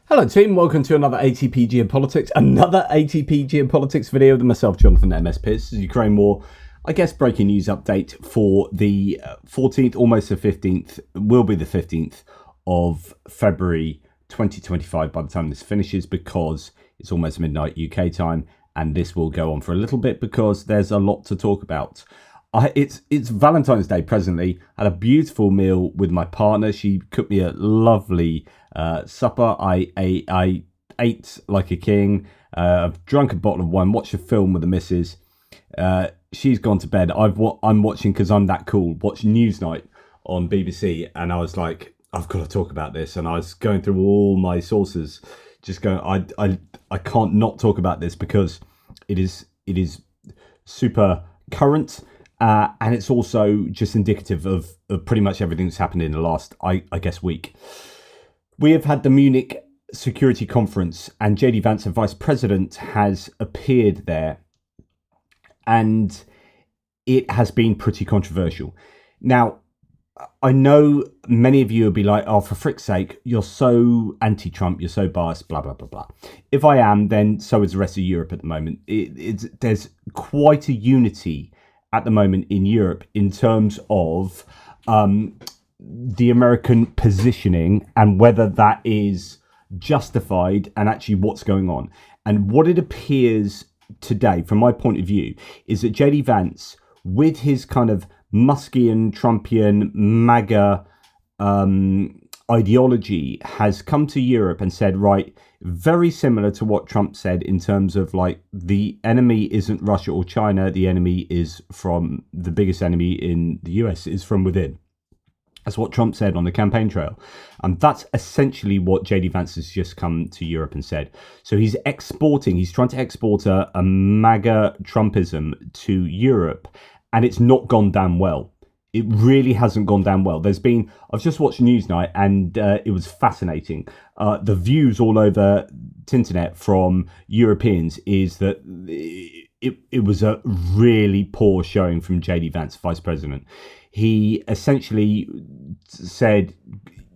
Hello team, welcome to another ATP Geopolitics video with myself, Jonathan MS Pearce. Ukraine war, I guess breaking news update for the 14th, almost the 15th, will be the 15th of February 2025 by the time this finishes, because it's almost midnight UK time, and this will go on for a little bit because there's a lot to talk about. It's Valentine's Day presently. I had a beautiful meal with my partner. She cooked me a lovely supper. I ate like a king. I've drunk a bottle of wine, watched a film with the missus. She's gone to bed. I'm watching, because I'm that cool, watch Newsnight on BBC, and I was like, I've got to talk about this. And I was going through all my sources, just going, I can't not talk about this because it is super current. And it's also just indicative of pretty much everything that's happened in the last, I guess, week. We have had the Munich Security Conference, and JD Vance, the Vice President, has appeared there. And it has been pretty controversial. Now, I know many of you will be like, oh, for frick's sake, you're so anti-Trump, you're so biased, blah, blah, blah, blah. If I am, then so is the rest of Europe at the moment. There's quite a unity at the moment in Europe in terms of the American positioning and whether that is justified and actually what's going on. And what it appears today, from my point of view, is that JD Vance, with his kind of Muskian, Trumpian, MAGA ideology, has come to Europe and said, right, very similar to what Trump said in terms of like, the enemy isn't Russia or China, the enemy is from, the biggest enemy in the US is from within. That's what Trump said on the campaign trail. And that's essentially what JD Vance has just come to Europe and said. So he's trying to export a MAGA Trumpism to Europe, and it's not gone down well. It really hasn't gone down well. I've just watched Newsnight, and it was fascinating. The views all over the internet from Europeans is that it was a really poor showing from JD Vance, Vice President. He essentially said,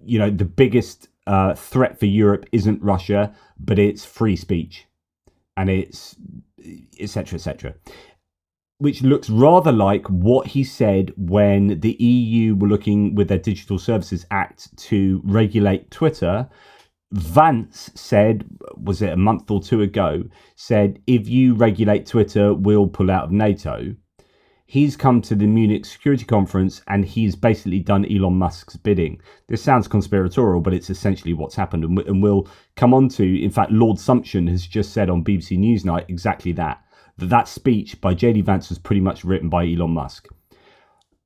you know, the biggest threat for Europe isn't Russia, but it's free speech, and it's etc., etc., which looks rather like what he said when the EU were looking with their Digital Services Act to regulate Twitter. Vance said, was it a month or two ago, said, if you regulate Twitter, we'll pull out of NATO. He's come to the Munich Security Conference and he's basically done Elon Musk's bidding. This sounds conspiratorial, but it's essentially what's happened. And we'll come on to, in fact, Lord Sumption has just said on BBC Newsnight exactly that speech by JD Vance was pretty much written by Elon Musk.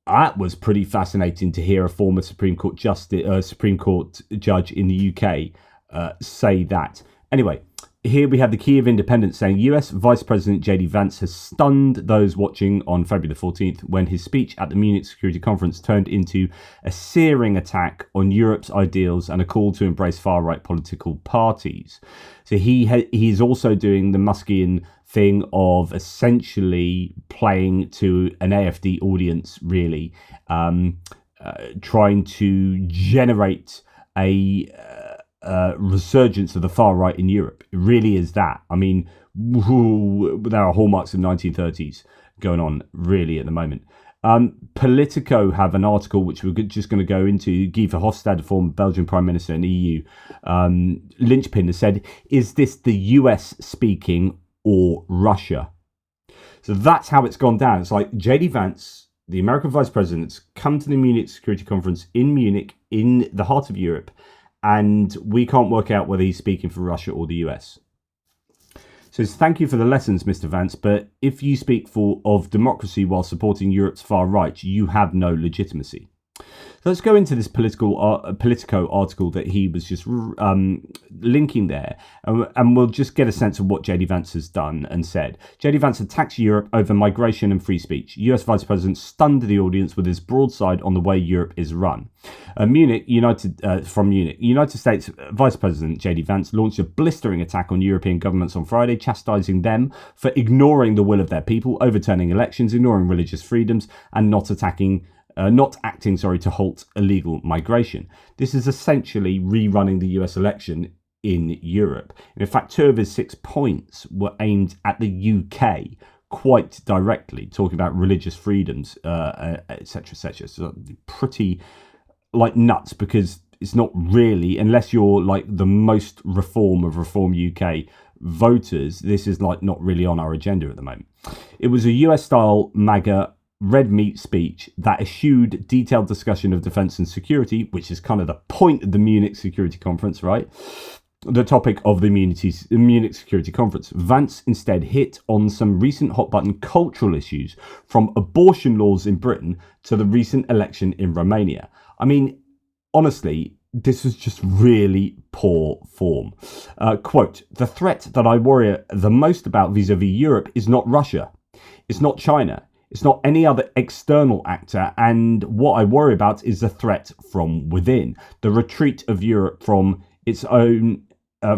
That was pretty fascinating to hear a former Supreme Court judge in the UK say that. Anyway, here we have the key of independence saying US Vice President JD Vance has stunned those watching on February the 14th when his speech at the Munich Security Conference turned into a searing attack on Europe's ideals and a call to embrace far-right political parties. So he's also doing the Muskian thing of essentially playing to an AfD audience, really, trying to generate a resurgence of the far right in Europe. It really is that. I mean, there are hallmarks of 1930s going on really at the moment. Politico have an article which we're just going to go into. Guy Verhofstadt, the former Belgian Prime Minister and EU linchpin, has said, is this the US speaking or Russia? So that's how it's gone down. It's like JD Vance, the American Vice President's come to the Munich Security Conference in Munich, in the heart of Europe, and we can't work out whether he's speaking for Russia or the US. So thank you for the lessons, Mr. Vance, but if you speak of democracy while supporting Europe's far right, you have no legitimacy. So let's go into this Politico article that he was just linking there, and we'll just get a sense of what JD Vance has done and said. JD Vance attacks Europe over migration and free speech. US Vice President stunned the audience with his broadside on the way Europe is run. United States Vice President JD Vance launched a blistering attack on European governments on Friday, chastising them for ignoring the will of their people, overturning elections, ignoring religious freedoms, and not acting to halt illegal migration. This is essentially rerunning the US election in Europe. And in fact, 2 of his 6 points were aimed at the UK quite directly, talking about religious freedoms, etc., etc. So pretty like nuts, because it's not really, unless you're like the most reform of Reform UK voters, this is like not really on our agenda at the moment. It was a US-style MAGA red meat speech that eschewed detailed discussion of defence and security, which is kind of the point of the Munich Security Conference, right? The topic of the Munich Security Conference. Vance instead hit on some recent hot-button cultural issues, from abortion laws in Britain to the recent election in Romania. I mean, honestly, this was just really poor form. Quote, "The threat that I worry the most about vis-a-vis Europe is not Russia. It's not China. It's not any other external actor. And what I worry about is the threat from within. The retreat of Europe from its own,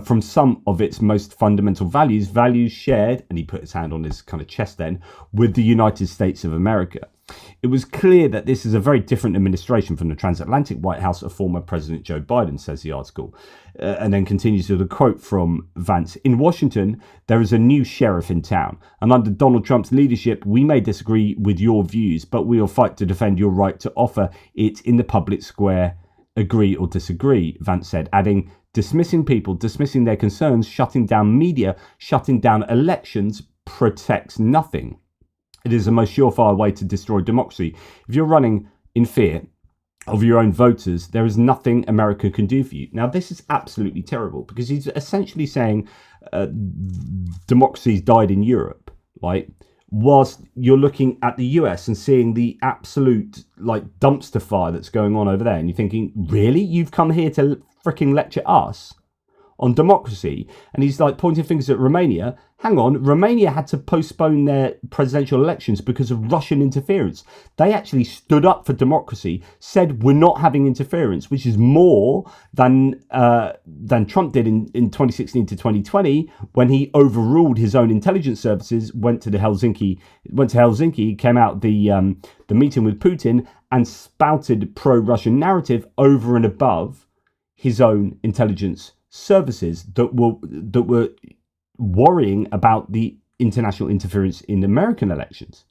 from some of its most fundamental values shared," and he put his hand on his kind of chest then, "with the United States of America." It was clear that this is a very different administration from the transatlantic White House of former President Joe Biden, says the article. And then continues with a quote from Vance. "In Washington, there is a new sheriff in town. And under Donald Trump's leadership, we may disagree with your views, but we will fight to defend your right to offer it in the public square, agree or disagree," Vance said, adding, "Dismissing people, dismissing their concerns, shutting down media, shutting down elections protects nothing. It is the most surefire way to destroy democracy. If you're running in fear of your own voters, there is nothing America can do for you." Now, this is absolutely terrible, because he's essentially saying democracy's died in Europe, right? Whilst you're looking at the US and seeing the absolute like dumpster fire that's going on over there, and you're thinking, really? You've come here to freaking lecture us on democracy? And he's like pointing fingers at Romania. Hang on, Romania had to postpone their presidential elections because of Russian interference. They actually stood up for democracy, said we're not having interference, which is more than Trump did in 2016 to 2020, when he overruled his own intelligence services, went to Helsinki, came out the meeting with Putin and spouted pro-Russian narrative over and above his own intelligence services that were worrying about the international interference in American elections.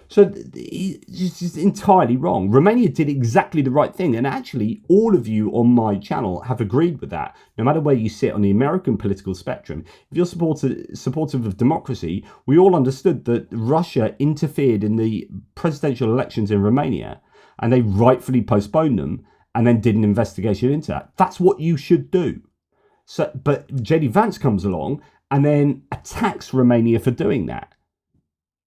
So it's just entirely wrong. Romania did exactly the right thing. And actually, all of you on my channel have agreed with that. No matter where you sit on the American political spectrum, if you're supportive of democracy, we all understood that Russia interfered in the presidential elections in Romania, and they rightfully postponed them and then did an investigation into that. That's what you should do. So, but JD Vance comes along and then attacks Romania for doing that,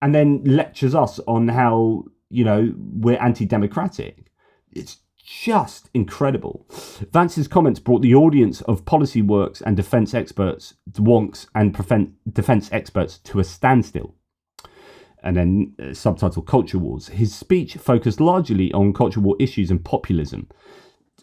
and then lectures us on how, you know, we're anti-democratic. It's just incredible. Vance's comments brought the audience of policy wonks and defence experts to a standstill. And then subtitle Culture Wars. His speech focused largely on culture war issues and populism.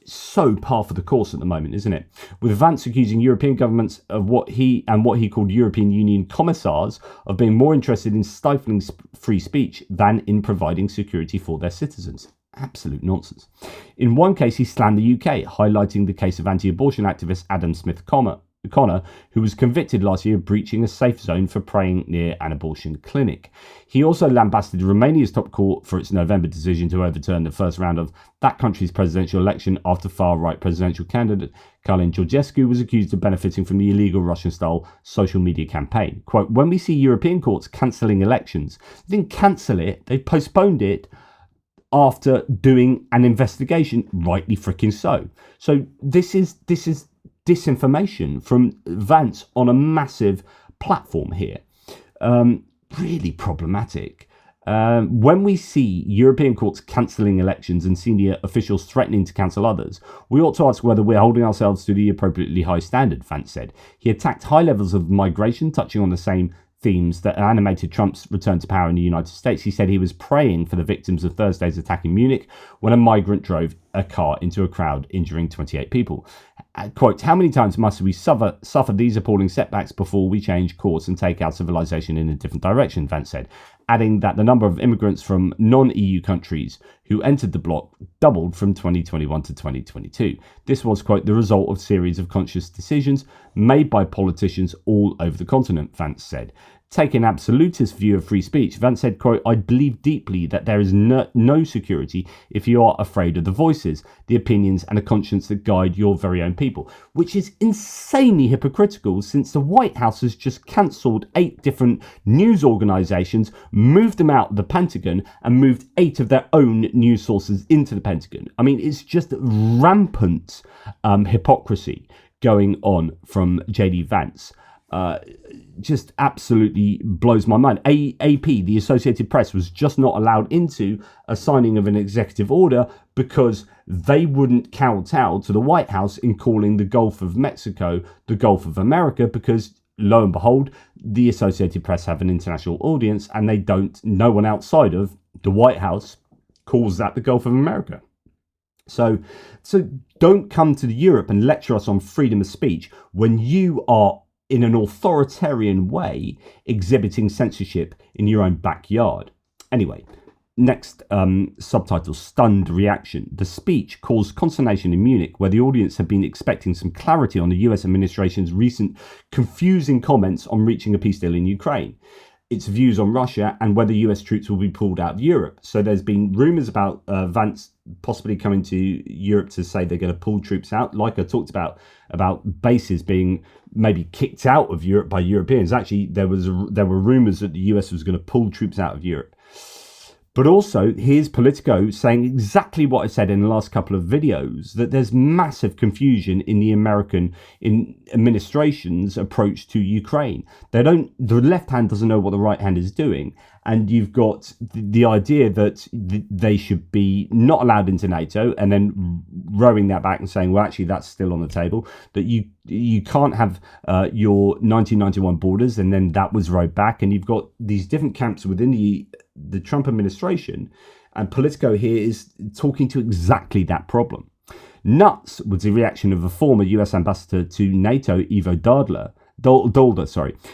So par for the course at the moment, isn't it? With Vance accusing European governments of what he called European Union commissars of being more interested in stifling free speech than in providing security for their citizens. Absolute nonsense. In one case, he slammed the UK, highlighting the case of anti-abortion activist Adam Smith Connor, who was convicted last year of breaching a safe zone for praying near an abortion clinic. He also lambasted Romania's top court for its November decision to overturn the first round of that country's presidential election after far-right presidential candidate Călin Georgescu was accused of benefiting from the illegal Russian-style social media campaign. Quote, "When we see European courts cancelling elections, they didn't cancel it, they postponed it after doing an investigation, rightly freaking so." So this is disinformation from Vance on a massive platform here. Really problematic. When we see European courts cancelling elections and senior officials threatening to cancel others, we ought to ask whether we're holding ourselves to the appropriately high standard, Vance said. He attacked high levels of migration, touching on the same themes that animated Trump's return to power in the United States. He said he was praying for the victims of Thursday's attack in Munich when a migrant drove a car into a crowd, injuring 28 people. Quote, how many times must we suffer these appalling setbacks before we change course and take our civilization in a different direction, Vance said, adding that the number of immigrants from non-EU countries who entered the bloc doubled from 2021 to 2022. This was, quote, the result of a series of conscious decisions made by politicians all over the continent, Vance said. Taking an absolutist view of free speech, Vance said, quote, I believe deeply that there is no security if you are afraid of the voices, the opinions and a conscience that guide your very own people, which is insanely hypocritical since the White House has just cancelled 8 different news organisations, moved them out of the Pentagon and moved 8 of their own news sources into the Pentagon. I mean, it's just rampant hypocrisy going on from JD Vance. Just absolutely blows my mind. AP, the Associated Press, was just not allowed into a signing of an executive order because they wouldn't kowtow to the White House in calling the Gulf of Mexico the Gulf of America because, lo and behold, the Associated Press have an international audience and no one outside of the White House calls that the Gulf of America. So don't come to Europe and lecture us on freedom of speech when you are in an authoritarian way exhibiting censorship in your own backyard. Anyway, next subtitle, stunned reaction. The speech caused consternation in Munich, where the audience had been expecting some clarity on the US administration's recent confusing comments on reaching a peace deal in Ukraine, its views on Russia and whether US troops will be pulled out of Europe. So there's been rumours about Vance possibly coming to Europe to say they're going to pull troops out. Like I talked about bases being maybe kicked out of Europe by Europeans. Actually, there were rumours that the US was going to pull troops out of Europe. But also, here's Politico saying exactly what I said in the last couple of videos, that there's massive confusion in the American administration's approach to Ukraine. The left hand doesn't know what the right hand is doing. And you've got the idea that they should be not allowed into NATO, and then rowing that back and saying, well, actually, that's still on the table, that you can't have your 1991 borders, and then that was rowed back. And you've got these different camps within the Trump administration, and Politico here is talking to exactly that problem. Nuts was the reaction of a former US ambassador to NATO, Ivo Dolder.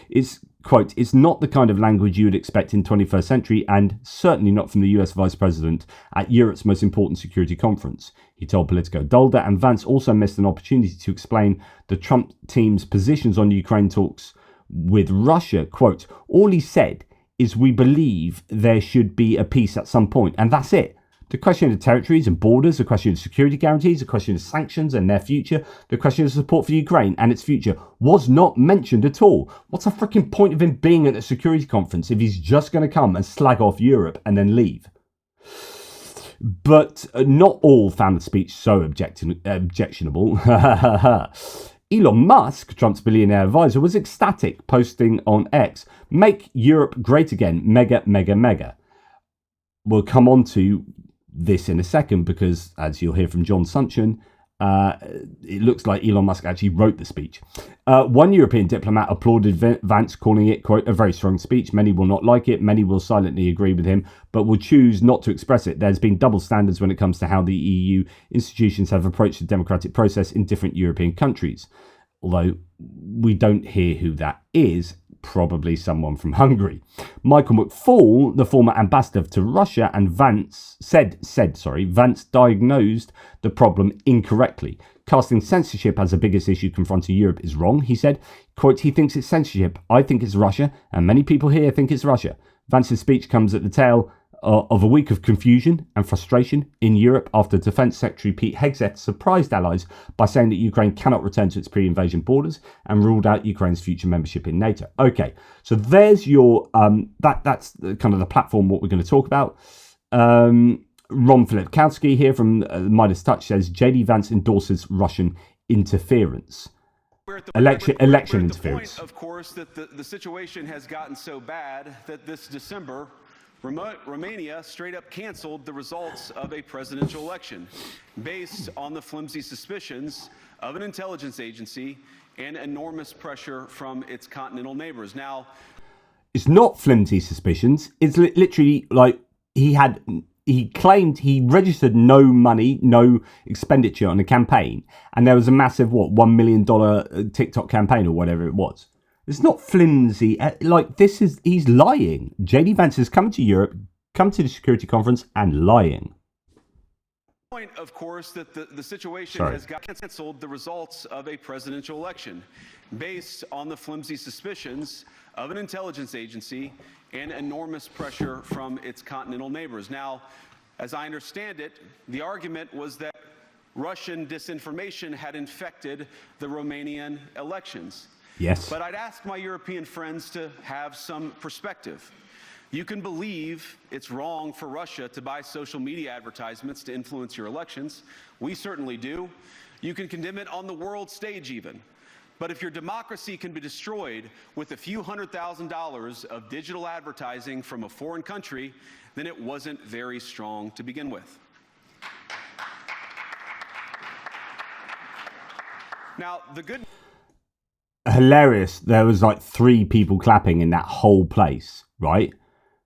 It's, quote, it's not the kind of language you would expect in 21st century, and certainly not from the US Vice President at Europe's most important security conference, he told Politico. Dolder and Vance also missed an opportunity to explain the Trump team's positions on Ukraine talks with Russia. Quote, all he said is we believe there should be a peace at some point, and that's it. The question of territories and borders, the question of security guarantees, the question of sanctions and their future, the question of support for Ukraine and its future was not mentioned at all. What's the freaking point of him being at a security conference if he's just going to come and slag off Europe and then leave? But not all found the speech so objectionable. Elon Musk, Trump's billionaire advisor, was ecstatic, posting on X, "Make Europe great again, mega, mega, mega." We'll come on to this in a second because, as you'll hear from John Sunchin, it looks like Elon Musk actually wrote the speech. One European diplomat applauded Vance, calling it, quote, a very strong speech. Many will not like it. Many will silently agree with him, but will choose not to express it. There's been double standards when it comes to how the EU institutions have approached the democratic process in different European countries. Although we don't hear who that is, probably someone from Hungary. Michael McFaul, the former ambassador to Russia, and Vance Vance diagnosed the problem incorrectly. Casting censorship as the biggest issue confronting Europe is wrong, he said. Quote, he thinks it's censorship. I think it's Russia, and many people here think it's Russia. Vance's speech comes at the tail of a week of confusion and frustration in Europe after Defence Secretary Pete Hegseth surprised allies by saying that Ukraine cannot return to its pre-invasion borders and ruled out Ukraine's future membership in NATO. Okay, so there's your that's kind of the platform what we're going to talk about. Ron Filipkowski here from Midas Touch says JD Vance endorses Russian interference. Election interference. Point, of course, that the situation has gotten so bad that this December, Romania straight up canceled the results of a presidential election based on the flimsy suspicions of an intelligence agency and enormous pressure from its continental neighbors. Now, it's not flimsy suspicions. It's literally like he he claimed he registered no money, no expenditure on the campaign, and there was a massive $1 million TikTok campaign or whatever it was. It's not flimsy. Like, he's lying. JD Vance is coming to Europe, come to the security conference and lying. Point, of course, that the situation has got canceled the results of a presidential election based on the flimsy suspicions of an intelligence agency and enormous pressure from its continental neighbors. Now, as I understand it, the argument was that Russian disinformation had infected the Romanian elections. Yes. But I'd ask my European friends to have some perspective. You can believe it's wrong for Russia to buy social media advertisements to influence your elections. We certainly do. You can condemn it on the world stage even. But if your democracy can be destroyed with a few $100,000 of digital advertising from a foreign country, then it wasn't very strong to begin with. Now, the good... Hilarious. There was like 3 people clapping in that whole place, right?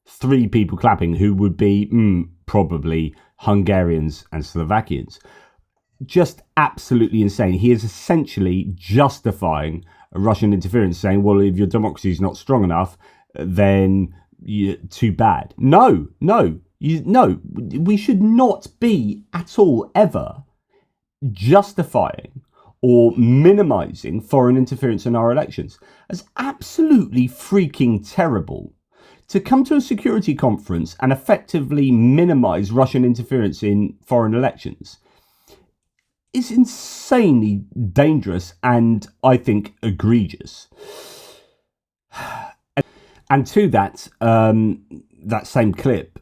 3 people clapping who would be probably Hungarians and Slovakians. Just absolutely insane. He is essentially justifying Russian interference, saying, well, if your democracy is not strong enough, then too bad. No, we should not be at all ever justifying or minimizing foreign interference in our elections. It's absolutely freaking terrible to come to a security conference and effectively minimize Russian interference in foreign elections. Is insanely dangerous and, I think, egregious. And to that, that same clip,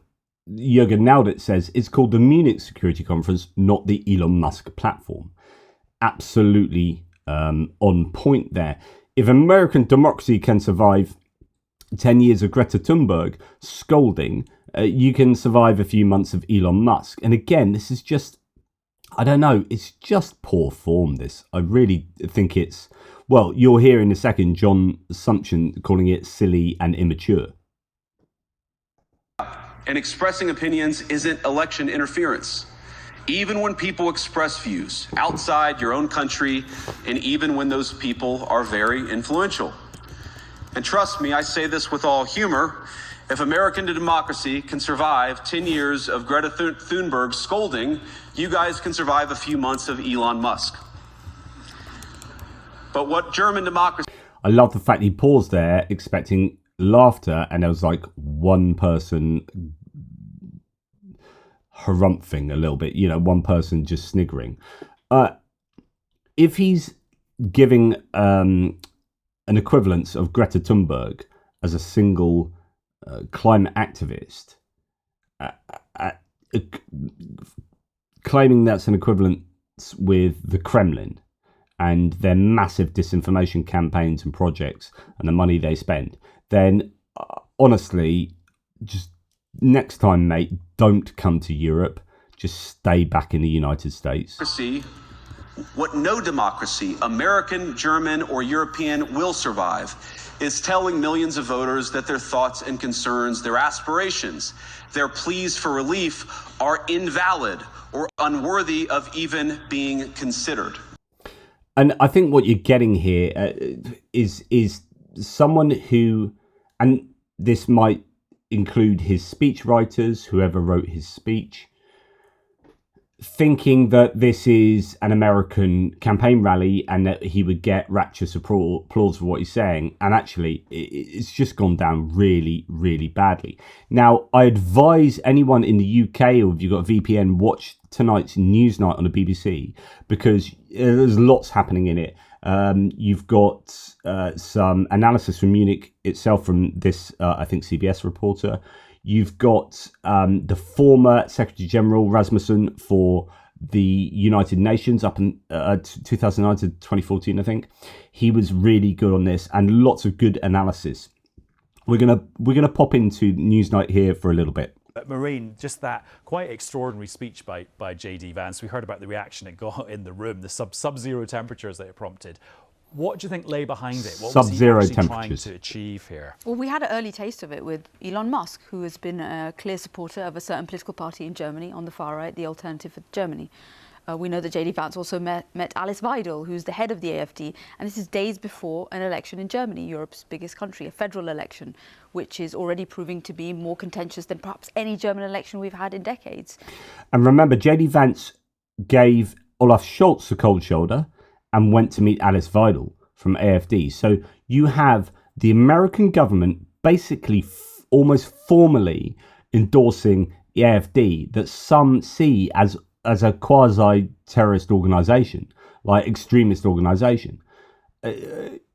Jürgen Naudit says it's called the Munich Security Conference, not the Elon Musk platform. Absolutely on point there. If American democracy can survive 10 years of Greta Thunberg scolding, you can survive a few months of Elon Musk. And again, this is just, I don't know, it's just poor form, this. I really think it's, well, you'll hear in a second John Sumption calling it silly and immature. And expressing opinions isn't election interference. Even when people express views outside your own country, and even when those people are very influential. And trust me, I say this with all humor, if American democracy can survive 10 years of Greta Thunberg scolding, you guys can survive a few months of Elon Musk. But what German democracy... I love the fact he paused there expecting laughter and there was like one person harumphing a little bit, one person just sniggering. If he's giving an equivalence of Greta Thunberg as a single climate activist, claiming that's an equivalence with the Kremlin and their massive disinformation campaigns and projects and the money they spend, then honestly, just next time, mate, don't come to Europe. Just stay back in the United States. What no democracy, American, German, or European, will survive is telling millions of voters that their thoughts and concerns, their aspirations, their pleas for relief are invalid or unworthy of even being considered. And I think what you're getting here is someone who, and this might include his speech writers, whoever wrote his speech, thinking that this is an American campaign rally and that he would get rapturous applause for what he's saying. And actually, it's just gone down really, really badly. Now, I advise anyone in the UK, or if you've got a VPN, watch tonight's Newsnight on the BBC, because there's lots happening in it. You've got some analysis from Munich itself from this, I think, CBS reporter. You've got the former Secretary General Rasmussen for the United Nations up in 2009 to 2014, I think. He was really good on this and lots of good analysis. We're gonna pop into Newsnight here for a little bit. Marine, just that quite extraordinary speech by JD Vance. We heard about the reaction it got in the room, the sub-zero temperatures that it prompted. What do you think lay behind it? What was he Sub-zero actually trying temperatures. to achieve here? Well, we had an early taste of it with Elon Musk, who has been a clear supporter of a certain political party in Germany on the far right, the Alternative for Germany. We know that J.D. Vance also met Alice Weidel, who's the head of the AfD, and this is days before an election in Germany, Europe's biggest country, a federal election, which is already proving to be more contentious than perhaps any German election we've had in decades. And remember, J.D. Vance gave Olaf Scholz the cold shoulder and went to meet Alice Weidel from AfD. So you have the American government basically almost formally endorsing the AfD that some see as a quasi-terrorist organisation, like extremist organisation.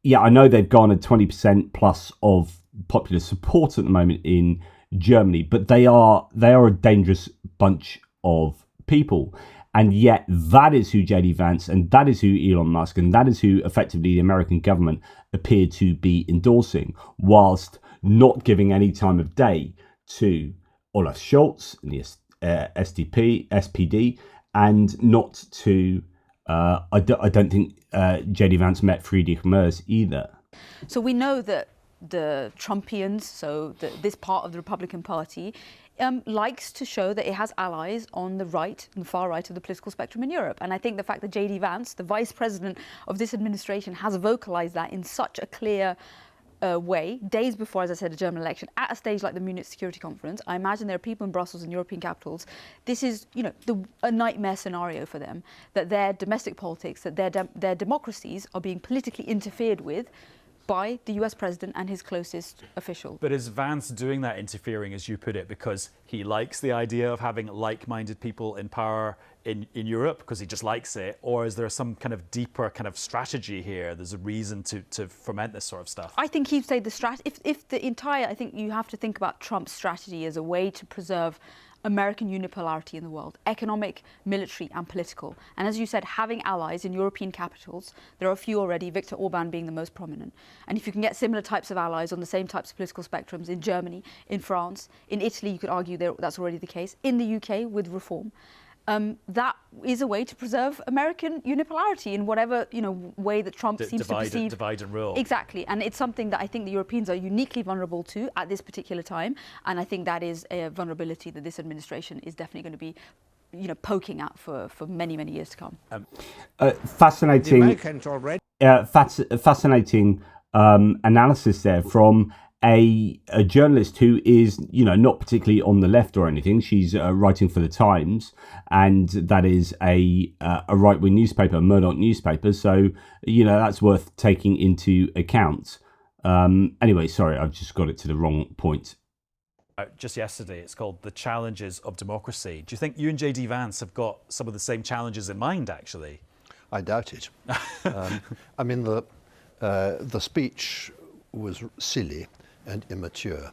Yeah, I know they've garnered 20% plus of popular support at the moment in Germany, but they are a dangerous bunch of people. And yet that is who J.D. Vance and that is who Elon Musk and that is who effectively the American government appear to be endorsing, whilst not giving any time of day to Olaf Scholz and the SPD, and not to, I don't think J.D. Vance met Friedrich Merz either. So we know that the Trumpians, so this part of the Republican Party, likes to show that it has allies on the right and the far right of the political spectrum in Europe. And I think the fact that J.D. Vance, the vice president of this administration, has vocalized that in such a clear way, days before, as I said, a German election, at a stage like the Munich Security Conference. I imagine there are people in Brussels and European capitals. This is, a nightmare scenario for them, that their domestic politics, that their democracies are being politically interfered with by the US president and his closest official. But is Vance doing that interfering, as you put it, because he likes the idea of having like-minded people in power in Europe, because he just likes it? Or is there some kind of deeper kind of strategy here? There's a reason to foment this sort of stuff? I think he'd say I think you have to think about Trump's strategy as a way to preserve American unipolarity in the world, economic, military and political. And as you said, having allies in European capitals, there are a few already, Viktor Orban being the most prominent. And if you can get similar types of allies on the same types of political spectrums in Germany, in France, in Italy, you could argue that's already the case, in the UK with reform, that is a way to preserve American unipolarity in whatever way that Trump seems to perceive. Divide and rule. Exactly, and it's something that I think the Europeans are uniquely vulnerable to at this particular time, and I think that is a vulnerability that this administration is definitely going to be, poking at for many, many years to come. Fascinating. The Americans already. Fascinating analysis there from a journalist who is, not particularly on the left or anything. She's writing for the Times, and that is a right-wing newspaper, Murdoch newspaper. So, that's worth taking into account. Anyway, sorry, I've just got it to the wrong point. Just yesterday, it's called The Challenges of Democracy. Do you think you and J.D. Vance have got some of the same challenges in mind, actually? I doubt it. I mean, the speech was silly and immature.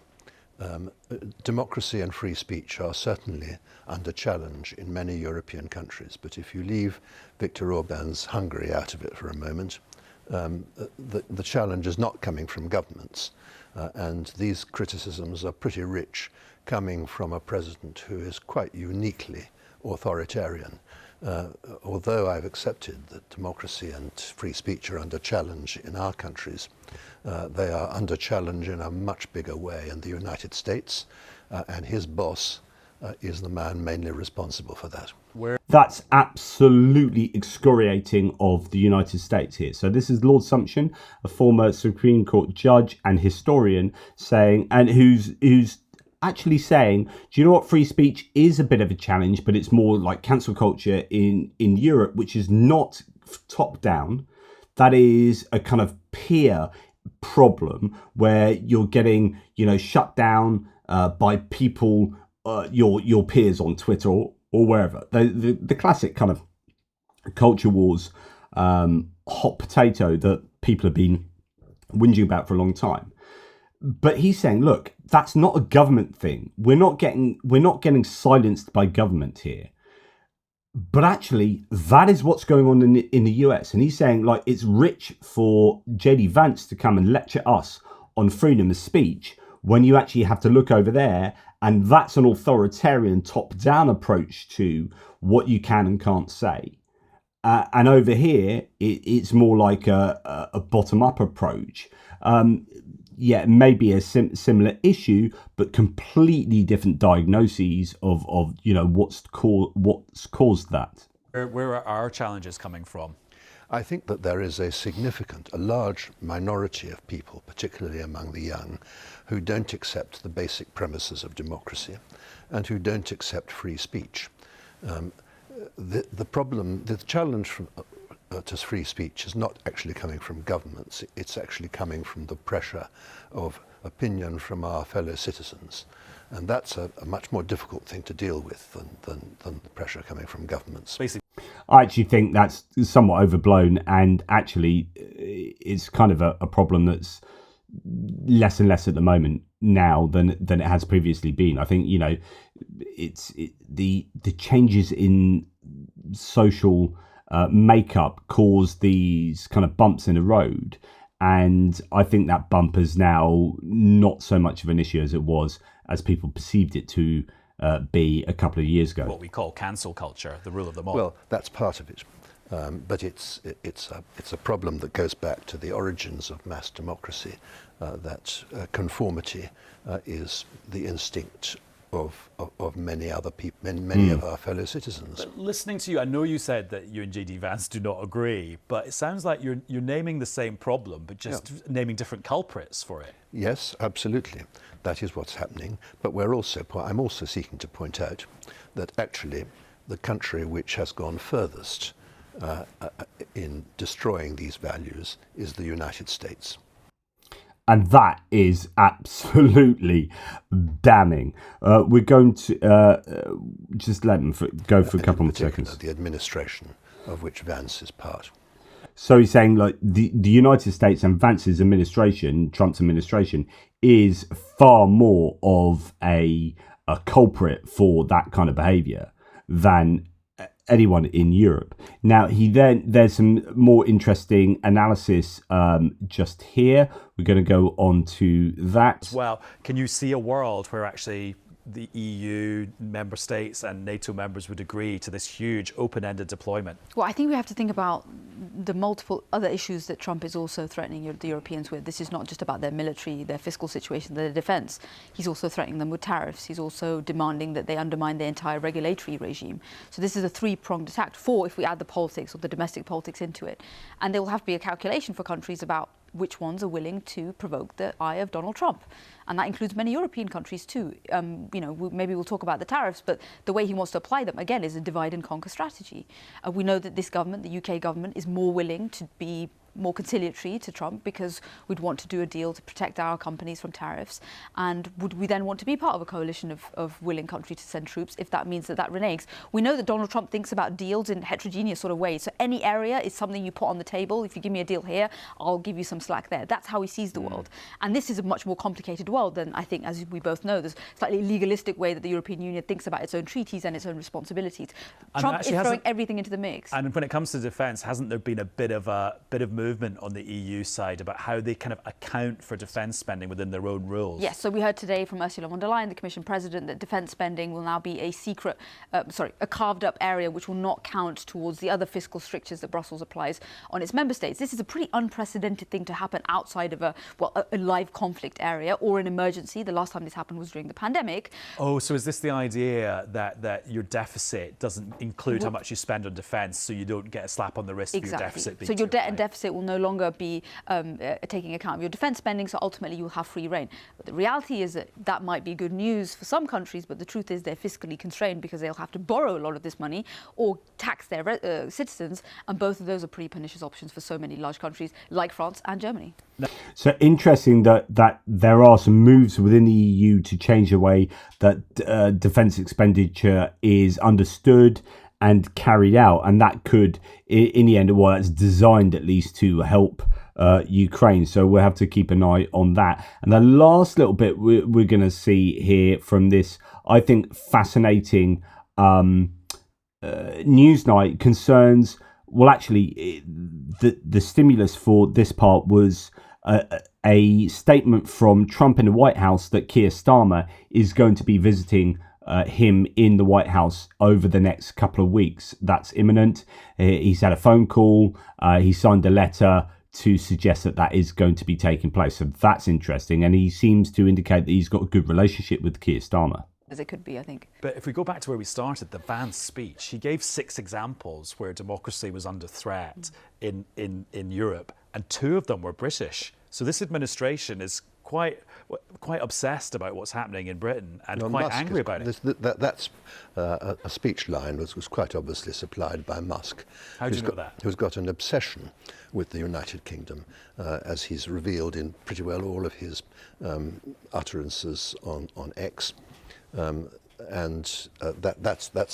Democracy and free speech are certainly under challenge in many European countries, but if you leave Viktor Orban's Hungary out of it for a moment, the challenge is not coming from governments, and these criticisms are pretty rich, coming from a president who is quite uniquely authoritarian. Although I've accepted that democracy and free speech are under challenge in our countries, they are under challenge in a much bigger way in the United States, and his boss is the man mainly responsible for that. That's absolutely excoriating of the United States here. So this is Lord Sumption, a former Supreme Court judge and historian, saying, and who's actually saying, do you know what, free speech is a bit of a challenge, but it's more like cancel culture in Europe, which is not top down. That is a kind of peer problem where you're getting, shut down by people, your peers on Twitter or wherever. The classic kind of culture wars, hot potato that people have been whinging about for a long time. But he's saying, look, that's not a government thing. We're not getting silenced by government here. But actually, that is what's going on in the US. And he's saying, like, it's rich for J.D. Vance to come and lecture us on freedom of speech when you actually have to look over there. And that's an authoritarian top-down approach to what you can and can't say. And over here, it's more like a bottom-up approach. Maybe a similar issue, but completely different diagnoses of what's caused that. Where are our challenges coming from? I think that there is a large minority of people, particularly among the young, who don't accept the basic premises of democracy and who don't accept free speech. The challenge to free speech is not actually coming from governments, it's actually coming from the pressure of opinion from our fellow citizens. And that's a much more difficult thing to deal with than the pressure coming from governments. Basically, I actually think that's somewhat overblown, and actually it's kind of a problem that's less and less at the moment now than it has previously been. I think the changes in social makeup cause these kind of bumps in the road, and I think that bump is now not so much of an issue as people perceived it to be a couple of years ago. What we call cancel culture, the rule of the mob. Well, that's part of it, but it's a problem that goes back to the origins of mass democracy. That conformity is the instinct of many other people, many of our fellow citizens. But listening to you, I know you said that you and JD Vance do not agree, but it sounds like you're naming the same problem, but just naming different culprits for it. Yes, absolutely. That is what's happening. But I'm also seeking to point out that actually the country which has gone furthest in destroying these values is the United States. And that is absolutely damning. We're going to just let them go for a couple more seconds. The administration of which Vance is part. So he's saying like the United States and Vance's administration, Trump's administration, is far more of a culprit for that kind of behaviour than anyone in Europe. Now, there's some more interesting analysis just here. We're going to go on to that. Well, can you see a world where actually the EU member states and NATO members would agree to this huge open-ended deployment? Well, I think we have to think about the multiple other issues that Trump is also threatening the Europeans with. This is not just about their military, their fiscal situation, their defense. He's also threatening them with tariffs. He's also demanding that they undermine their entire regulatory regime. So this is a three-pronged attack. Four, if we add the politics or the domestic politics into it. And there will have to be a calculation for countries about which ones are willing to provoke the ire of Donald Trump. And that includes many European countries too. Maybe we'll talk about the tariffs, but the way he wants to apply them, again, is a divide and conquer strategy. We know that this government, the UK government, is more willing to be more conciliatory to Trump because we'd want to do a deal to protect our companies from tariffs. And would we then want to be part of a coalition of willing countries to send troops if that means that reneges? We know that Donald Trump thinks about deals in heterogeneous sort of ways. So any area is something you put on the table. If you give me a deal here, I'll give you some slack there. That's how he sees the world. And this is a much more complicated world than, I think, as we both know, there's a slightly legalistic way that the European Union thinks about its own treaties and its own responsibilities. And Trump is throwing everything into the mix. And when it comes to defence, hasn't there been a bit of movement on the EU side about how they kind of account for defence spending within their own rules? Yes, so we heard today from Ursula von der Leyen, the Commission President, that defence spending will now be a carved up area which will not count towards the other fiscal strictures that Brussels applies on its member states. This is a pretty unprecedented thing to happen outside of a live conflict area or an emergency. The last time this happened was during the pandemic. Oh, so is this the idea that your deficit doesn't include how much you spend on defence, so you don't get a slap on the wrist for your deficit being so your too debt high? And deficit will no longer be taking account of your defence spending, so ultimately you'll have free rein. But the reality is that might be good news for some countries, but the truth is they're fiscally constrained because they'll have to borrow a lot of this money or tax their citizens, and both of those are pretty pernicious options for so many large countries like France and Germany. So interesting that there are some moves within the EU to change the way that defence expenditure is understood and carried out, and that could, in the end, it's designed at least to help Ukraine. So we'll have to keep an eye on that. And the last little bit we're going to see here from this, I think, fascinating news night concerns. Well, actually, the stimulus for this part was a statement from Trump in the White House that Keir Starmer is going to be visiting him in the White House over the next couple of weeks. That's imminent. He's had a phone call. He signed a letter to suggest that that is going to be taking place. So that's interesting. And he seems to indicate that he's got a good relationship with Keir Starmer. As it could be, I think. But if we go back to where we started, the Vance speech, he gave 6 examples where democracy was under threat in Europe, and 2 of them were British. So this administration is quite obsessed about what's happening in Britain and quite angry about it. That's a speech line was quite obviously supplied by Musk. How do you know that? Who's got an obsession with the United Kingdom, as he's revealed in pretty well all of his utterances on X. That's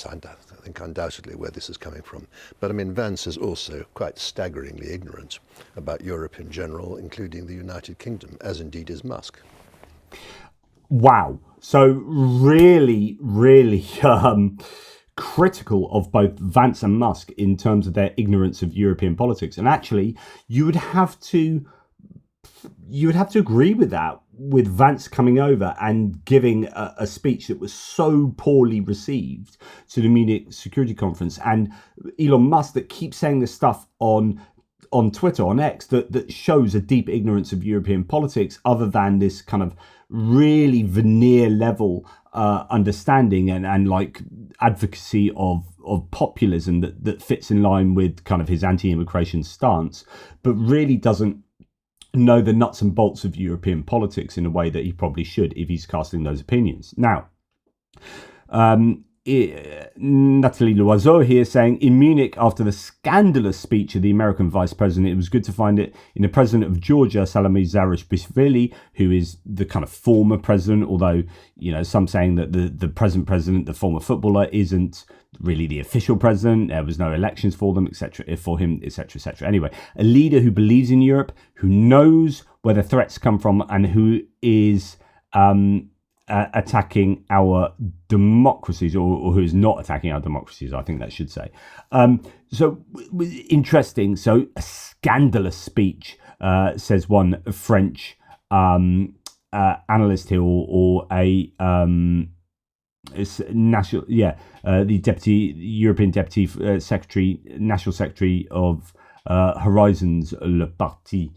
I think undoubtedly where this is coming from. But I mean, Vance is also quite staggeringly ignorant about Europe in general, including the United Kingdom, as indeed is Musk. Wow. So really, really critical of both Vance and Musk in terms of their ignorance of European politics. And actually, you would have to agree with that, with Vance coming over and giving a speech that was so poorly received to the Munich Security Conference, and Elon Musk that keeps saying this stuff on Twitter, on X, that shows a deep ignorance of European politics, other than this kind of really veneer level understanding and like advocacy of populism that fits in line with kind of his anti-immigration stance, but really doesn't know the nuts and bolts of European politics in a way that he probably should if he's casting those opinions. Now, Nathalie Loiseau here saying, in Munich, after the scandalous speech of the American vice president, it was good to find it in the president of Georgia, Salome Zurishvili, who is the kind of former president, although, you know, some saying that the present president, the former footballer, isn't really the official president. There was no elections for them, etc., for him, etc., etc. Anyway, a leader who believes in Europe, who knows where the threats come from, and who is attacking our democracies, or who is not attacking our democracies, I think that should say. So interesting. So a scandalous speech, says one French analyst here, or a it's national, the European Deputy Secretary, National Secretary of Horizons Le Parti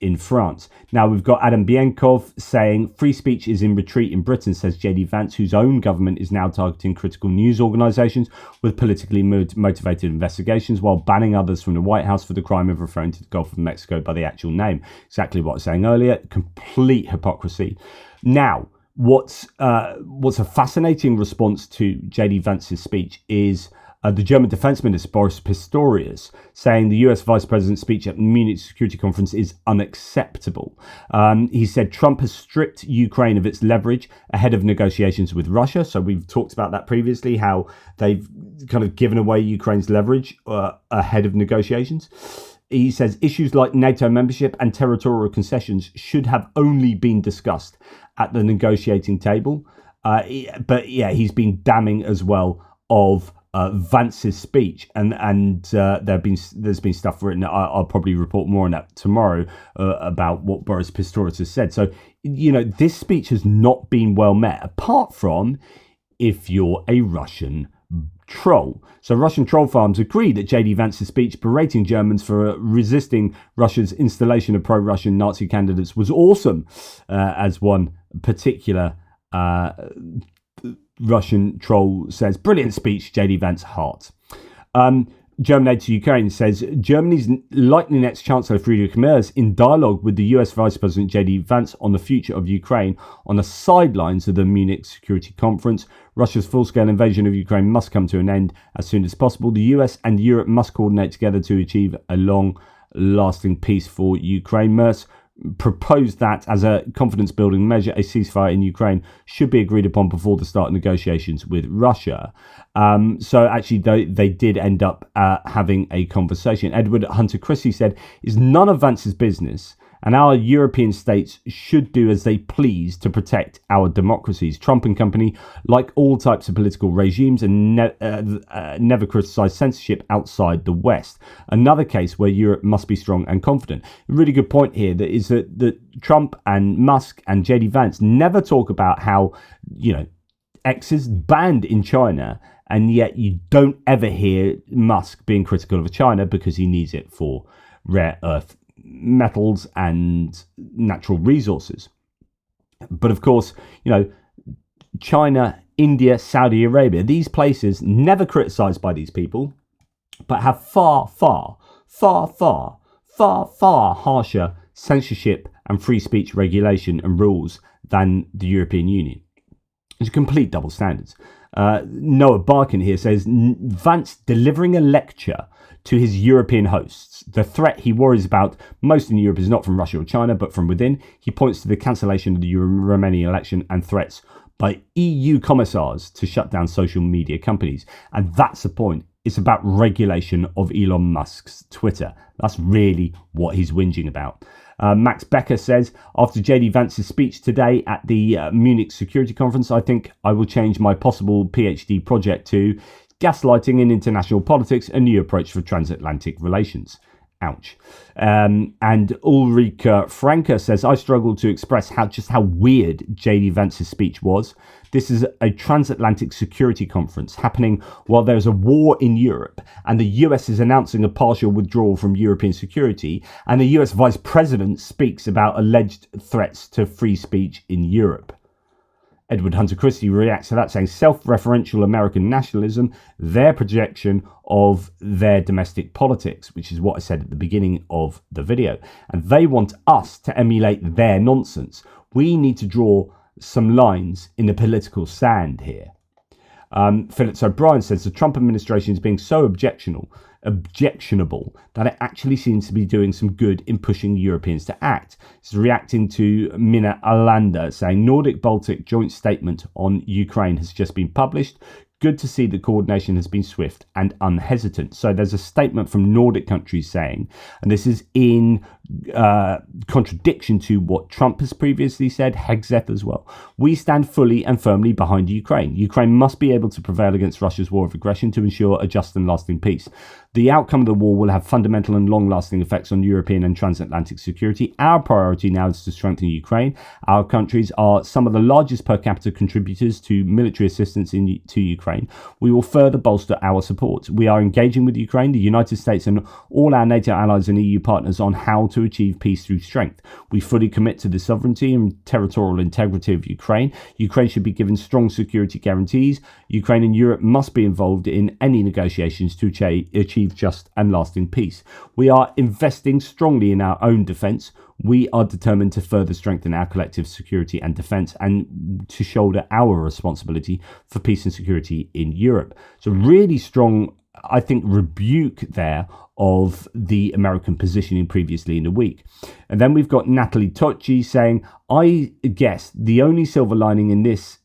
in France. Now we've got Adam Bienkov saying, free speech is in retreat in Britain, says JD Vance, whose own government is now targeting critical news organisations with politically motivated investigations, while banning others from the White House for the crime of referring to the Gulf of Mexico by the actual name. Exactly what I was saying earlier. Complete hypocrisy. Now, what's a fascinating response to JD Vance's speech is the German Defense Minister Boris Pistorius saying the US Vice President's speech at the Munich Security Conference is unacceptable. He said Trump has stripped Ukraine of its leverage ahead of negotiations with Russia. So we've talked about that previously, how they've kind of given away Ukraine's leverage ahead of negotiations. He says issues like NATO membership and territorial concessions should have only been discussed at the negotiating table. But yeah, he's been damning as well of Vance's speech, and there's been stuff written. I'll probably report more on that tomorrow about what Boris Pistorius has said. So, you know, this speech has not been well met, apart from if you're a Russian troll. So Russian troll farms agree that JD Vance's speech berating Germans for resisting Russia's installation of pro-Russian Nazi candidates was awesome, as one particular Russian troll says. Brilliant speech, JD Vance, heart. German aid to Ukraine says Germany's likely next Chancellor Friedrich Merz in dialogue with the US Vice President JD Vance on the future of Ukraine on the sidelines of the Munich Security Conference. Russia's full-scale invasion of Ukraine must come to an end as soon as possible. The US and Europe must coordinate together to achieve a long-lasting peace for Ukraine. Merz proposed that as a confidence-building measure, a ceasefire in Ukraine should be agreed upon before the start of negotiations with Russia. So actually, they did end up having a conversation. Edward Hunter Christie said, "It's none of Vance's business, and our European states should do as they please to protect our democracies. Trump and company, like all types of political regimes, and never criticize censorship outside the West. Another case where Europe must be strong and confident." A really good point here that Trump and Musk and JD Vance never talk about how, you know, X is banned in China, and yet you don't ever hear Musk being critical of China because he needs it for rare earth metals and natural resources. But of course, China, India, Saudi Arabia, these places never criticized by these people, but have far harsher censorship and free speech regulation and rules than the European Union. It's a complete double standards. Noah Barkin here says, Vance delivering a lecture to his European hosts. The threat he worries about most in Europe is not from Russia or China, but from within. He points to the cancellation of the Romanian election and threats by EU commissars to shut down social media companies. And that's the point. It's about regulation of Elon Musk's Twitter. That's really what he's whinging about. Max Becker says, after JD Vance's speech today at the Munich Security Conference, I think I will change my possible PhD project to gaslighting in international politics, a new approach for transatlantic relations. Ouch. And Ulrika Franke says, I struggle to express how weird JD Vance's speech was. This is a transatlantic security conference happening while there's a war in Europe, and the US is announcing a partial withdrawal from European security, and the US vice president speaks about alleged threats to free speech in Europe. Edward Hunter Christie reacts to that, saying self-referential American nationalism, their projection of their domestic politics, which is what I said at the beginning of the video. And they want us to emulate their nonsense. We need to draw some lines in the political sand here. Phillips O'Brien says the Trump administration is being so objectionable that it actually seems to be doing some good in pushing Europeans to act. It's reacting to Minna Alanda saying Nordic-Baltic joint statement on Ukraine has just been published. Good to see the coordination has been swift and unhesitant. So there's a statement from Nordic countries saying, and this is in contradiction to what Trump has previously said, Hegseth as well. We stand fully and firmly behind Ukraine. Ukraine must be able to prevail against Russia's war of aggression to ensure a just and lasting peace. The outcome of the war will have fundamental and long-lasting effects on European and transatlantic security. Our priority now is to strengthen Ukraine. Our countries are some of the largest per capita contributors to military assistance to Ukraine. We will further bolster our support. We are engaging with Ukraine, the United States and all our NATO allies and EU partners on how to achieve peace through strength. We fully commit to the sovereignty and territorial integrity of Ukraine. Ukraine should be given strong security guarantees. Ukraine and Europe must be involved in any negotiations to achieve just and lasting peace. We are investing strongly in our own defence. We are determined to further strengthen our collective security and defence and to shoulder our responsibility for peace and security in Europe. So really strong, I think, rebuke there of the American positioning previously in the week. And then we've got Natalie Tocci saying, I guess the only silver lining in this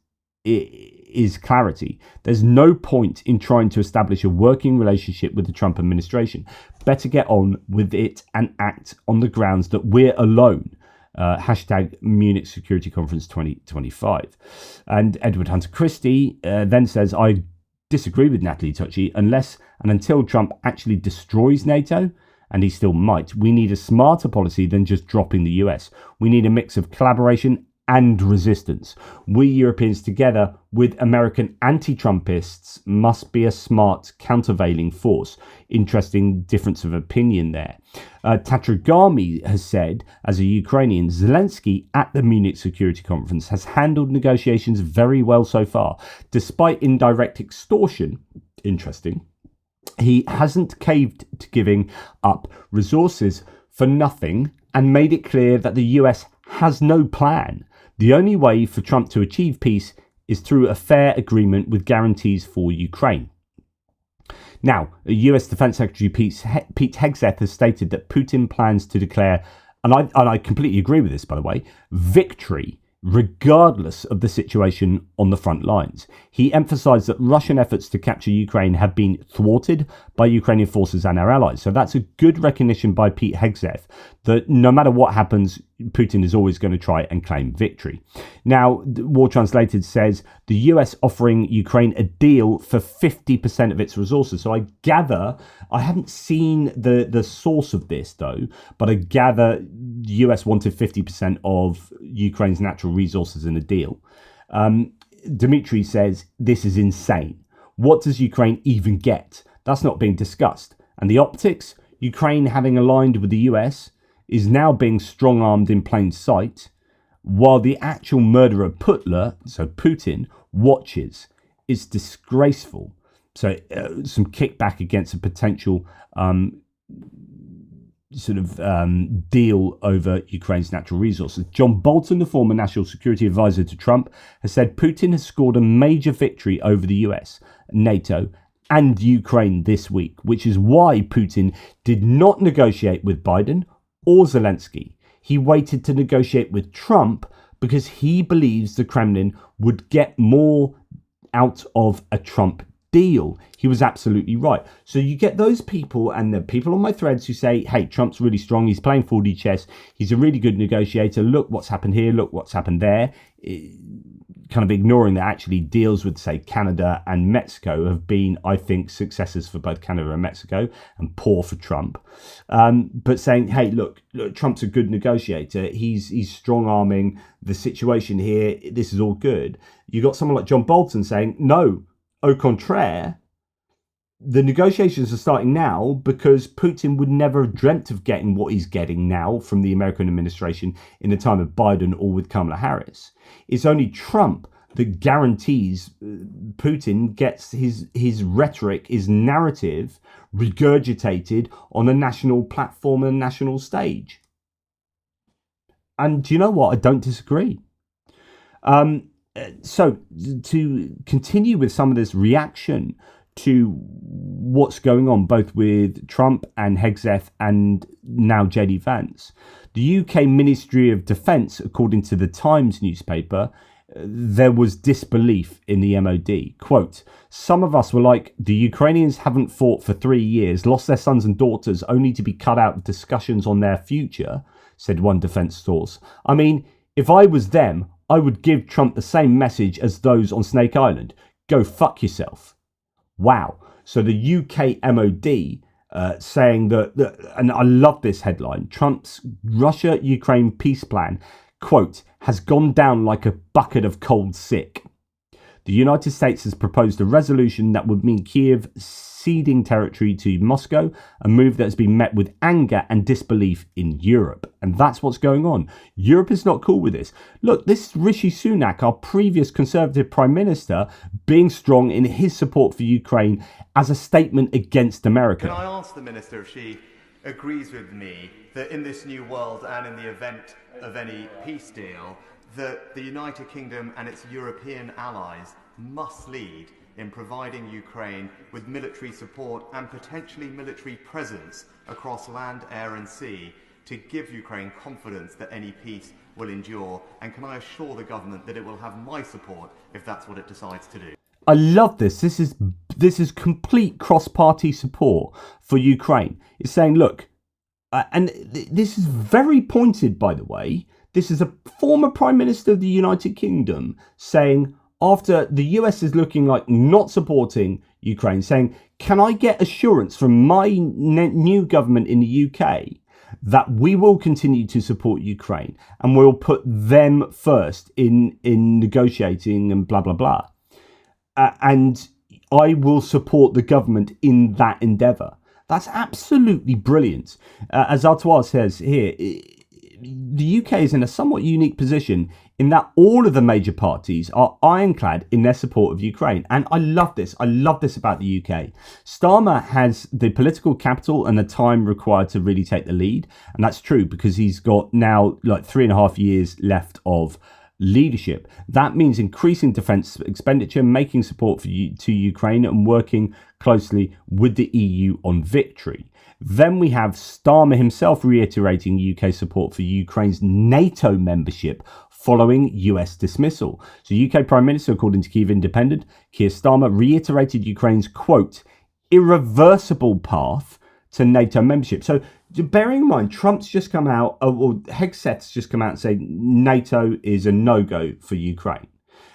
is clarity. There's no point in trying to establish a working relationship with the Trump administration. Better get on with it and act on the grounds that we're alone. Hashtag Munich Security Conference 2025. And Edward Hunter Christie then says, I disagree with Natalie Tocci. Unless and until Trump actually destroys NATO, and he still might, we need a smarter policy than just dropping the US. We need a mix of collaboration and resistance. We Europeans, together with American anti-Trumpists, must be a smart countervailing force. Interesting difference of opinion there. Tatragami has said, as a Ukrainian, Zelensky at the Munich Security Conference has handled negotiations very well so far. Despite indirect extortion, interesting, he hasn't caved to giving up resources for nothing and made it clear that the US has no plan. The only way for Trump to achieve peace is through a fair agreement with guarantees for Ukraine. Now, US Defense Secretary Pete Hegseth has stated that Putin plans to declare, and I completely agree with this, by the way, victory regardless of the situation on the front lines. He emphasized that Russian efforts to capture Ukraine have been thwarted by Ukrainian forces and our allies. So that's a good recognition by Pete Hegseth that no matter what happens, Putin is always going to try and claim victory. Now, War Translated says the US offering Ukraine a deal for 50% of its resources. So I gather, I haven't seen the source of this though, but I gather the US wanted 50% of Ukraine's natural resources in a deal. Dmitry says this is insane. What does Ukraine even get? That's not being discussed. And the optics, Ukraine having aligned with the US, is now being strong-armed in plain sight, while the actual murderer Putler, so Putin, watches. It's disgraceful. So some kickback against a potential deal over Ukraine's natural resources. John Bolton, the former national security advisor to Trump, has said Putin has scored a major victory over the US, NATO, and Ukraine this week, which is why Putin did not negotiate with Biden or Zelensky. He waited to negotiate with Trump because he believes the Kremlin would get more out of a Trump deal. He was absolutely right. So you get those people, and the people on my threads who say, hey, Trump's really strong, he's playing 4D chess, he's a really good negotiator, look what's happened here, look what's happened there, kind of ignoring that actually deals with, say, Canada and Mexico have been, I think, successes for both Canada and Mexico, and poor for Trump. But saying, hey, look, Trump's a good negotiator, he's strong-arming the situation here, this is all good. You got someone like John Bolton saying, no, au contraire, the negotiations are starting now because Putin would never have dreamt of getting what he's getting now from the American administration in the time of Biden or with Kamala Harris. It's only Trump that guarantees Putin gets his rhetoric, his narrative regurgitated on a national platform and national stage. And do you know what? I don't disagree. So to continue with some of this reaction to what's going on, both with Trump and Hegseth and now JD Vance, the UK Ministry of Defence, according to the Times newspaper, there was disbelief in the MOD. Quote, some of us were like, the Ukrainians haven't fought for 3 years, lost their sons and daughters only to be cut out of discussions on their future, said one defence source. I mean, if I was them, I would give Trump the same message as those on Snake Island. Go fuck yourself. Wow. So the UK MOD saying that, and I love this headline, Trump's Russia-Ukraine peace plan, quote, has gone down like a bucket of cold sick. The United States has proposed a resolution that would mean Kiev ceding territory to Moscow, a move that has been met with anger and disbelief in Europe. And that's what's going on. Europe is not cool with this. Look, this is Rishi Sunak, our previous Conservative Prime Minister, being strong in his support for Ukraine as a statement against America. Can I ask the Minister if she agrees with me that in this new world and in the event of any peace deal, that the United Kingdom and its European allies must lead in providing Ukraine with military support and potentially military presence across land, air and sea to give Ukraine confidence that any peace will endure? And can I assure the government that it will have my support if that's what it decides to do? I love this. This is complete cross-party support for Ukraine. It's saying, look, and this is very pointed, by the way. This is a former Prime Minister of the United Kingdom saying, after the US is looking like not supporting Ukraine, saying, can I get assurance from my new government in the UK that we will continue to support Ukraine and we'll put them first in negotiating and blah, blah, blah. And I will support the government in that endeavour. That's absolutely brilliant. As Artois says here, the UK is in a somewhat unique position in that all of the major parties are ironclad in their support of Ukraine. And I love this. I love this about the UK. Starmer has the political capital and the time required to really take the lead. And that's true because he's got now like 3.5 years left of leadership. That means increasing defence expenditure, making support to Ukraine and working closely with the EU on victory. Then we have Starmer himself reiterating UK support for Ukraine's NATO membership following US dismissal. So UK Prime Minister, according to Kyiv Independent, Keir Starmer reiterated Ukraine's, quote, irreversible path to NATO membership. So bearing in mind, Trump's just come out, or Hegseth's just come out and say NATO is a no-go for Ukraine.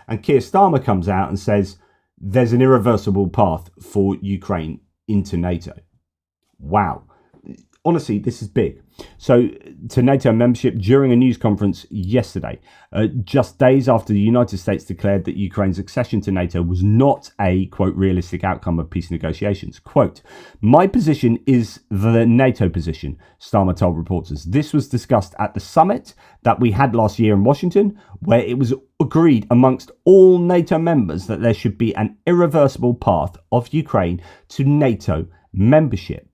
And Keir Starmer comes out and says there's an irreversible path for Ukraine into NATO. Wow. honestly, this is big. So, to NATO membership during a news conference yesterday, just days after the United States declared that Ukraine's accession to NATO was not a, quote, realistic outcome of peace negotiations. Quote, my position is the NATO position, Starmer told reporters. This was discussed at the summit that we had last year in Washington, where it was agreed amongst all NATO members that there should be an irreversible path of Ukraine to NATO membership.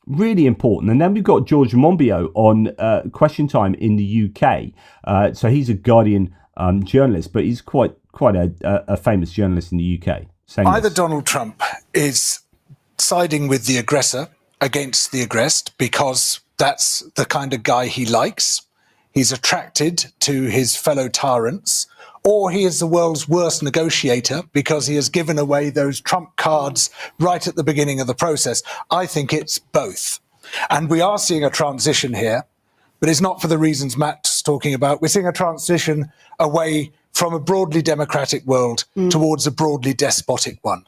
Really important. And then we've got George Monbiot on Question Time in the UK. So he's a Guardian journalist, but he's quite a famous journalist in the UK. Either Donald Trump is siding with the aggressor against the aggressed because that's the kind of guy he likes. He's attracted to his fellow tyrants, or he is the world's worst negotiator because he has given away those trump cards right at the beginning of the process. I think it's both. And we are seeing a transition here, but it's not for the reasons Matt's talking about. We're seeing a transition away from a broadly democratic world towards a broadly despotic one.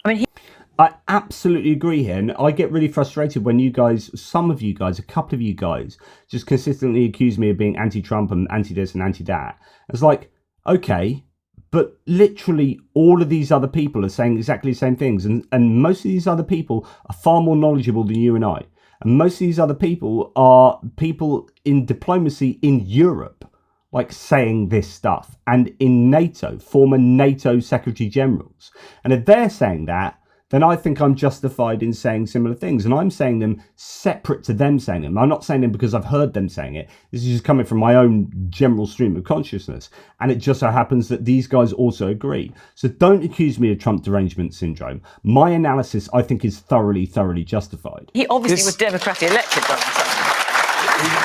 I absolutely agree here, and I get really frustrated when you guys, some of you guys, a couple of you guys, just consistently accuse me of being anti-Trump and anti-this and anti-that. It's like, okay, but literally all of these other people are saying exactly the same things, and most of these other people are far more knowledgeable than you and I. And most of these other people are people in diplomacy in Europe, like saying this stuff, and in NATO, former NATO Secretary Generals. And if they're saying that, then I think I'm justified in saying similar things. And I'm saying them separate to them saying them. I'm not saying them because I've heard them saying it. This is just coming from my own general stream of consciousness. And it just so happens that these guys also agree. So don't accuse me of Trump derangement syndrome. My analysis, I think, is thoroughly justified. He obviously was democratically elected, Donald Trump.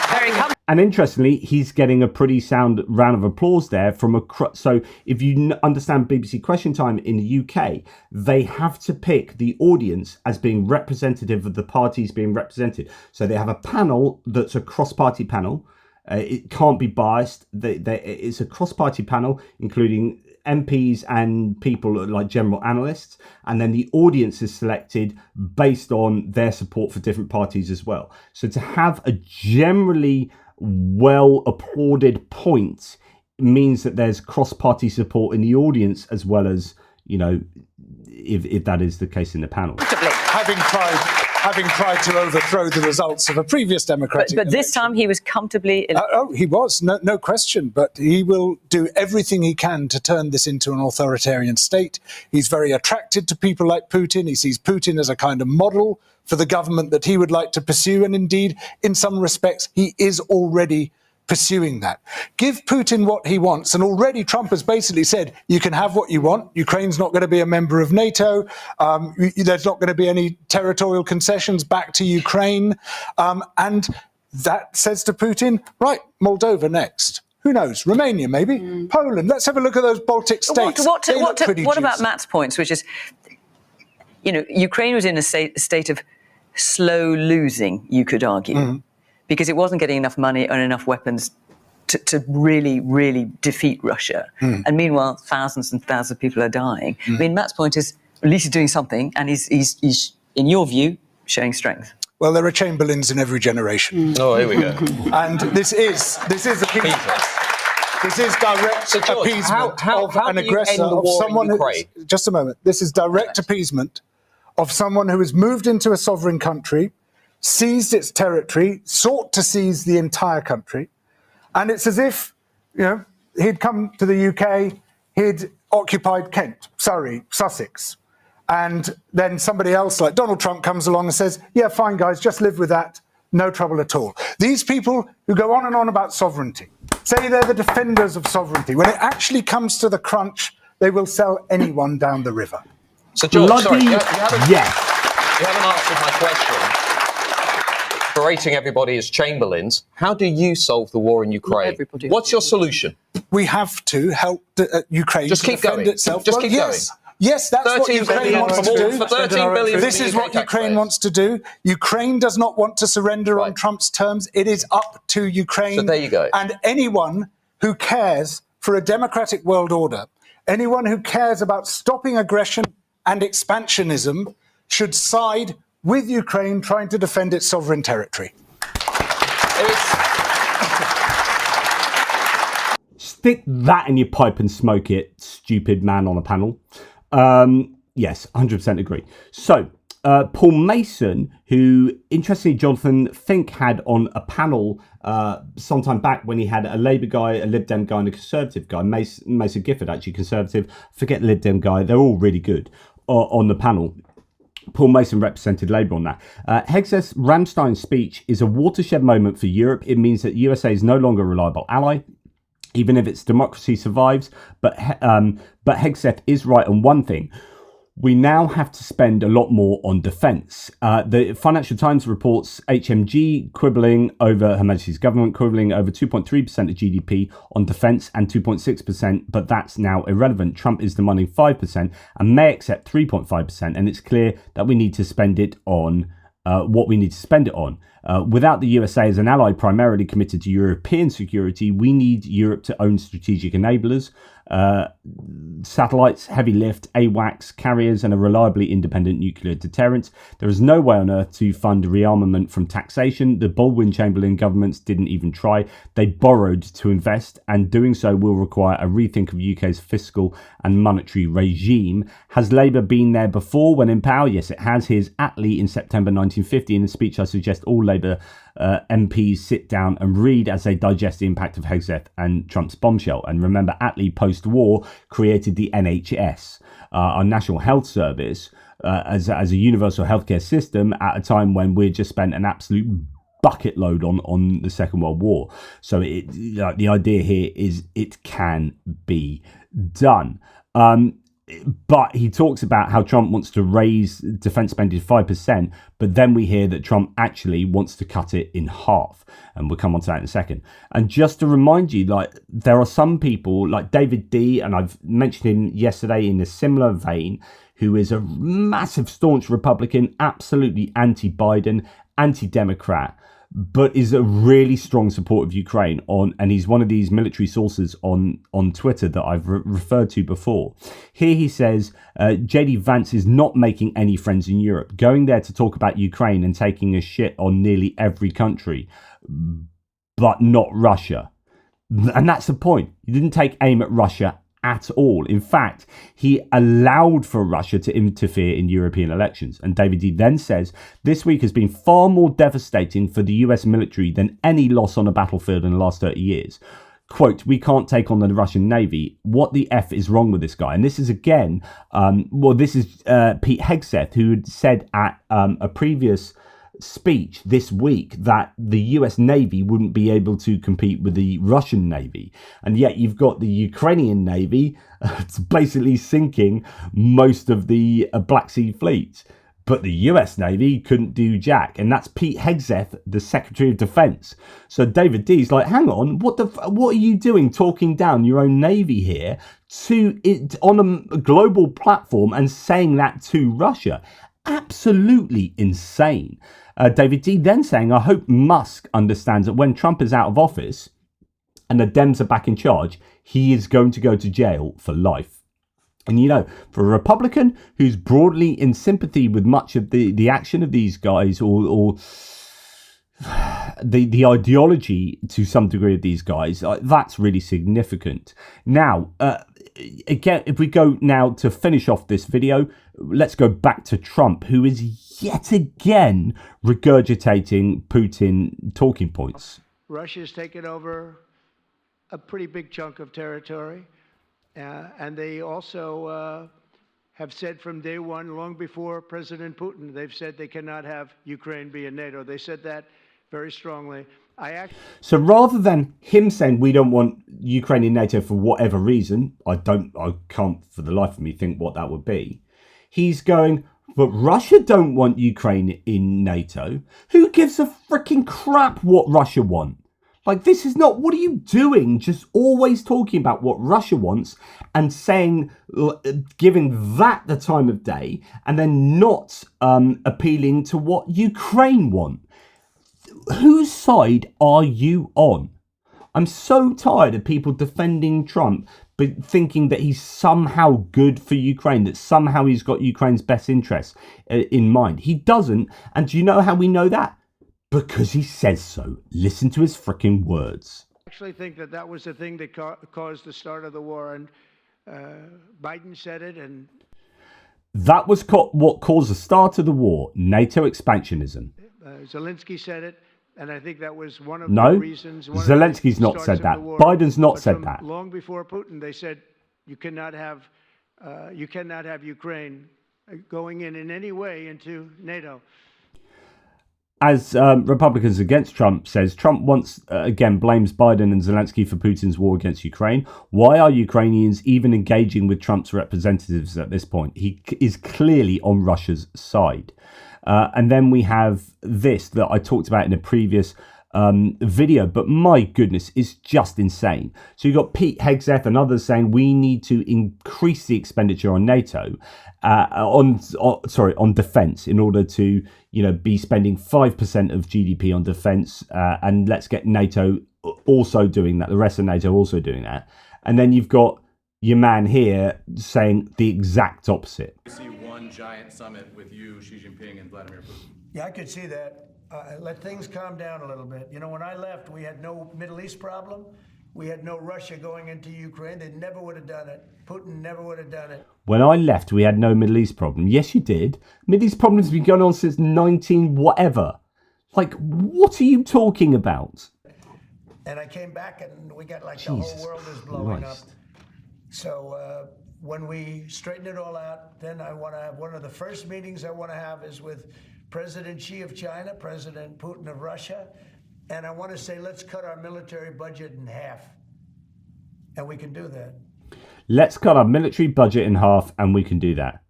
Very And interestingly, he's getting a pretty sound round of applause there from so if you understand BBC Question Time in the UK, they have to pick the audience as being representative of the parties being represented. So they have a panel that's a cross-party panel. It can't be biased. It's a cross-party panel, including MPs and people like general analysts, and then the audience is selected based on their support for different parties as well. So to have a generally well applauded point means that there's cross-party support in the audience as well as, you know, if that is the case in the panel. Having tried to overthrow the results of a previous democratic But this time he was comfortably... he was, no question. But he will do everything he can to turn this into an authoritarian state. He's very attracted to people like Putin. He sees Putin as a kind of model for the government that he would like to pursue. And indeed, in some respects, he is already pursuing that. Give Putin what he wants. And already Trump has basically said, you can have what you want. Ukraine's not going to be a member of NATO. There's not going to be any territorial concessions back to Ukraine. And that says to Putin, right, Moldova next. Who knows? Romania, maybe. Poland. Let's have a look at those Baltic states. What about Matt's points, which is, you know, Ukraine was in a state of slow losing, you could argue. Because it wasn't getting enough money and enough weapons to really defeat Russia. And meanwhile, thousands and thousands of people are dying. I mean, Matt's point is, at least he's doing something, and he's in your view, showing strength. Well, there are Chamberlains in every generation. Oh, here we go. And this is appeasement. This is direct appeasement of an aggressor, of someone who... Just a moment. This is direct appeasement of someone who has moved into a sovereign country, seized its territory, sought to seize the entire country. And it's as if, you know, he'd come to the UK, he'd occupied Kent, Surrey, Sussex. And then somebody else like Donald Trump comes along and says, yeah, fine, guys, just live with that. No trouble at all. These people who go on and on about sovereignty, say they're the defenders of sovereignty. When it actually comes to the crunch, they will sell anyone down the river. So, George, sorry, you haven't answered my question. Berating everybody as Chamberlains. How do you solve the war in Ukraine? What's your solution? We have to help Ukraine just keep defend going. itself. Just keep going. Yes, that's what Ukraine wants to do. For 13 billion this is what Ukraine wants to do. Ukraine does not want to surrender on Trump's terms. It is up to Ukraine. So there you go. And anyone who cares for a democratic world order, anyone who cares about stopping aggression and expansionism should side with Ukraine trying to defend its sovereign territory. Stick that in your pipe and smoke it, stupid man on a panel. Yes, 100% agree. So, Paul Mason, who, interestingly, Jonathan Fink had on a panel sometime back when he had a Labour guy, a Lib Dem guy, and a Conservative guy. Mason Gifford, actually, Conservative. Forget the Lib Dem guy. They're all really good on the panel. Paul Mason represented Labour on that. Hegseth's Ramstein speech is a watershed moment for Europe. It means that USA is no longer a reliable ally, even if its democracy survives. But Hegseth is right on one thing. We now have to spend a lot more on defence. The Financial Times reports HMG quibbling over, Her Majesty's government quibbling over 2.3% of GDP on defence and 2.6%, but that's now irrelevant. Trump is demanding 5% and may accept 3.5%, and it's clear that we need to spend it on what we need to spend it on. Without the USA as an ally primarily committed to European security, we need Europe to own strategic enablers, satellites, heavy lift, AWACS, carriers, and a reliably independent nuclear deterrent. There is no way on earth to fund rearmament from taxation. The Baldwin-Chamberlain governments didn't even try. They borrowed to invest, and doing so will require a rethink of UK's fiscal and monetary regime. Has Labour been there before when in power? Yes, it has. Here's Attlee in September 1950 in a speech I suggest all Labour MPs sit down and read as they digest the impact of Hegseth and Trump's bombshell. And remember, Attlee post-war created the NHS, our National Health Service, as a universal healthcare system at a time when we'd just spent an absolute bucket load on the Second World War. So the idea here is it can be done. But he talks about how Trump wants to raise defense spending to 5%, but then we hear that Trump actually wants to cut it in half. And we'll come on to that in a second. And just to remind you, like, there are some people like David D, and I've mentioned him yesterday in a similar vein, who is a massive staunch Republican, absolutely anti-Biden, anti-Democrat, but is a really strong support of Ukraine and he's one of these military sources on Twitter that I've referred to before. Here he says, JD Vance is not making any friends in Europe, going there to talk about Ukraine and taking a shit on nearly every country, but not Russia. And that's the point. He didn't take aim at Russia at all. In fact, he allowed for Russia to interfere in European elections. And David D then says, this week has been far more devastating for the US military than any loss on a battlefield in the last 30 years. Quote, we can't take on the Russian Navy. What the F is wrong with this guy? And this is again, this is Pete Hegseth, who had said at a previous speech this week that the US Navy wouldn't be able to compete with the Russian Navy. And yet you've got the Ukrainian Navy basically sinking most of the Black Sea fleet. But the US Navy couldn't do jack. And that's Pete Hegseth, the Secretary of Defense. So David D's like, hang on, what are you doing talking down your own Navy here on a global platform and saying that to Russia? Absolutely insane. David D then saying, I hope Musk understands that when Trump is out of office and the Dems are back in charge, he is going to go to jail for life. And, you know, for a Republican who's broadly in sympathy with much of the action of these guys or the ideology to some degree of these guys, that's really significant. Now, again, if we go now to finish off this video, let's go back to Trump, who is yet again regurgitating Putin talking points. Russia's taken over a pretty big chunk of territory, and they also have said from day one, long before President Putin, they've said they cannot have Ukraine be in NATO. They said that very strongly. So rather than him saying we don't want Ukraine in NATO for whatever reason, I can't for the life of me think what that would be. He's going, but Russia don't want Ukraine in NATO. Who gives a freaking crap what Russia want? Like, this is not, what are you doing? Just always talking about what Russia wants and saying, giving that the time of day and then not appealing to what Ukraine want. Whose side are you on? I'm so tired of people defending Trump, but thinking that he's somehow good for Ukraine, that somehow he's got Ukraine's best interests in mind. He doesn't. And do you know how we know that? Because he says so. Listen to his freaking words. I actually think that that was the thing that caused the start of the war, and Biden said it, and that was what caused the start of the war, NATO expansionism. Zelensky said it, and I think that was one of the reasons. Zelensky's not said that. Biden's not said that. Long before Putin, they said you cannot have Ukraine going in any way into NATO. As Republicans against Trump says, Trump once again blames Biden and Zelensky for Putin's war against Ukraine. Why are Ukrainians even engaging with Trump's representatives at this point? He is clearly on Russia's side. And then we have this that I talked about in a previous video, but my goodness, it's just insane. So you've got Pete Hegseth and others saying we need to increase the expenditure on NATO, on defence, in order to be spending 5% of GDP on defence, and let's get NATO also doing that. The rest of NATO also doing that, and then you've got your man here saying the exact opposite. See one giant summit with you, Xi Jinping, and Vladimir Putin. Yeah, I could see that. Let things calm down a little bit. When I left, we had no Middle East problem. We had no Russia going into Ukraine. They never would have done it. Putin never would have done it. When I left, we had no Middle East problem. Yes, you did. Middle East problems have been going on since 19 whatever. Like, what are you talking about? And I came back and we got like Jesus the whole world is blowing Christ. up. So when we straighten it all out, then I want to have one of the first meetings I want to have is with President Xi of China, President Putin of Russia, and I want to say, let's cut our military budget in half. And we can do that. Let's cut our military budget in half, and we can do that.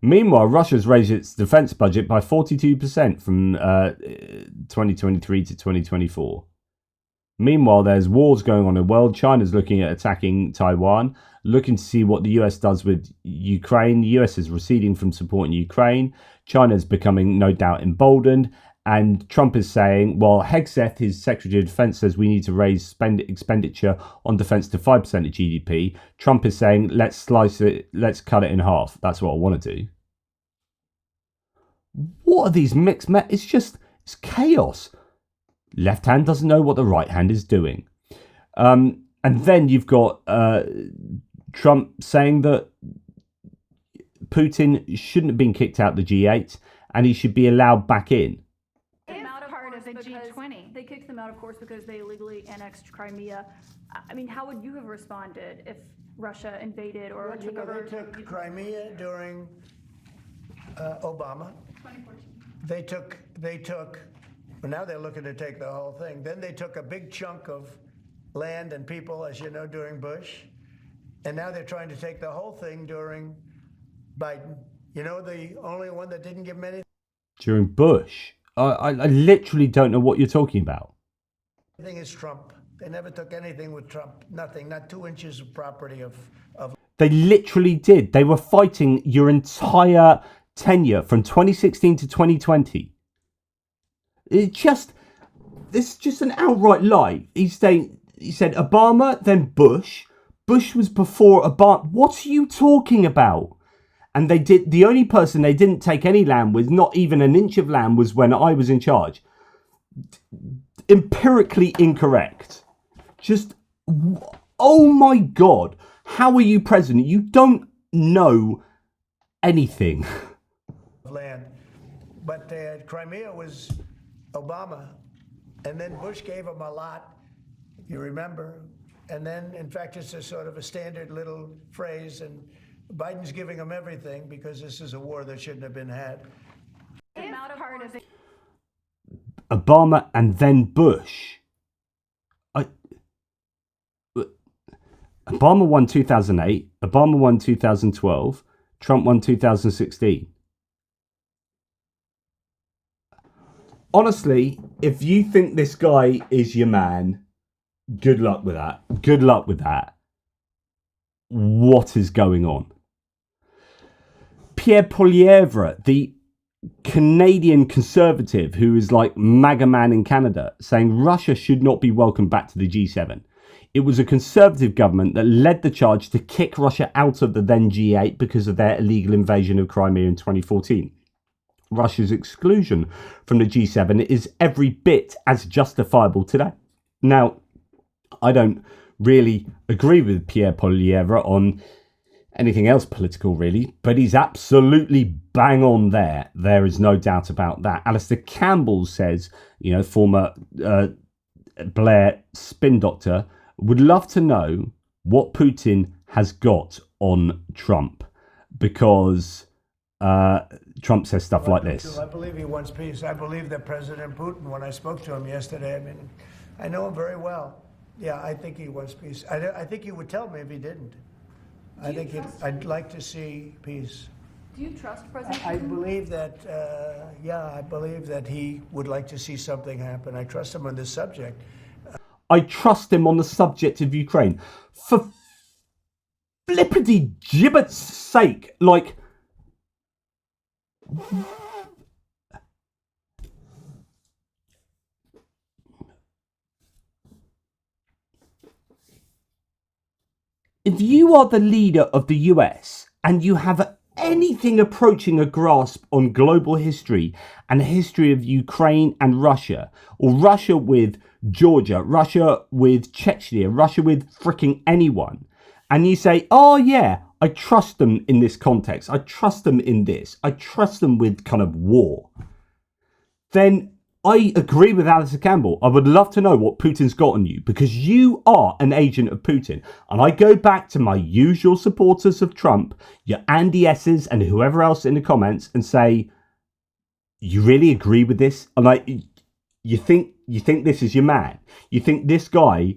Meanwhile, Russia's raised its defense budget by 42% from 2023 to 2024. Meanwhile, there's wars going on in the world. China's looking at attacking Taiwan, looking to see what the US does with Ukraine. The US is receding from supporting Ukraine. China's becoming, no doubt, emboldened. And Trump is saying, well, Hegseth, his Secretary of Defense, says we need to raise expenditure on defense to 5% of GDP. Trump is saying, let's slice it, let's cut it in half. That's what I want to do. What are these mixed it's chaos. Left hand doesn't know what the right hand is doing. And then you've got Trump saying that Putin shouldn't have been kicked out of the G8 and he should be allowed back in. Part of the G20. They kicked them out, of course, because they illegally annexed Crimea. I mean, how would you have responded if Russia invaded or took over? They took Crimea during Obama. 2014. They took, well, now they're looking to take the whole thing. Then they took a big chunk of land and people, as you know, during Bush. And now they're trying to take the whole thing during Biden. The only one that didn't give them anything. During Bush? I literally don't know what you're talking about. Everything is Trump. They never took anything with Trump. Nothing. Not 2 inches of property of. They literally did. They were fighting your entire tenure from 2016 to 2020. This is just an outright lie. He said Obama, then Bush. Bush was before Obama. What are you talking about? And the only person they didn't take any land with, not even an inch of land, was when I was in charge. Empirically incorrect. Just, oh my God. How are you president? You don't know anything. Land. But Crimea was Obama. And then Bush gave him a lot, if you remember. And then, in fact, it's a sort of a standard little phrase. And Biden's giving them everything because this is a war that shouldn't have been had. Obama and then Bush. Obama won 2008. Obama won 2012. Trump won 2016. Honestly, if you think this guy is your man, good luck with that. Good luck with that. What is going on? Pierre Poilievre, the Canadian conservative who is like MAGA man in Canada, saying Russia should not be welcomed back to the G7. It was a conservative government that led the charge to kick Russia out of the then G8 because of their illegal invasion of Crimea in 2014. Russia's exclusion from the G7 is every bit as justifiable today. Now, I don't really agree with Pierre Poilievre on anything else political, really, but he's absolutely bang on there. There is no doubt about that. Alistair Campbell says, former Blair spin doctor, would love to know what Putin has got on Trump, because Trump says stuff like this. I believe he wants peace. I believe that President Putin, when I spoke to him yesterday, I know him very well. Yeah, I think he wants peace. I think he would tell me if he didn't. I'd like to see peace. Do you trust President Putin? I believe that, I believe that he would like to see something happen. I trust him on this subject. I trust him on the subject of Ukraine. For flippity gibbet's sake, like... If you are the leader of the US and you have anything approaching a grasp on global history and the history of Ukraine and Russia, or Russia with Georgia, Russia with Chechnya, Russia with freaking anyone, and you say, oh yeah, I trust them in this context, I trust them in this, I trust them with kind of war, then I agree with Alistair Campbell. I would love to know what Putin's got on you, because you are an agent of Putin. And I go back to my usual supporters of Trump, your Andy S's and whoever else in the comments, and say, you really agree with this? And you think this is your man? You think this guy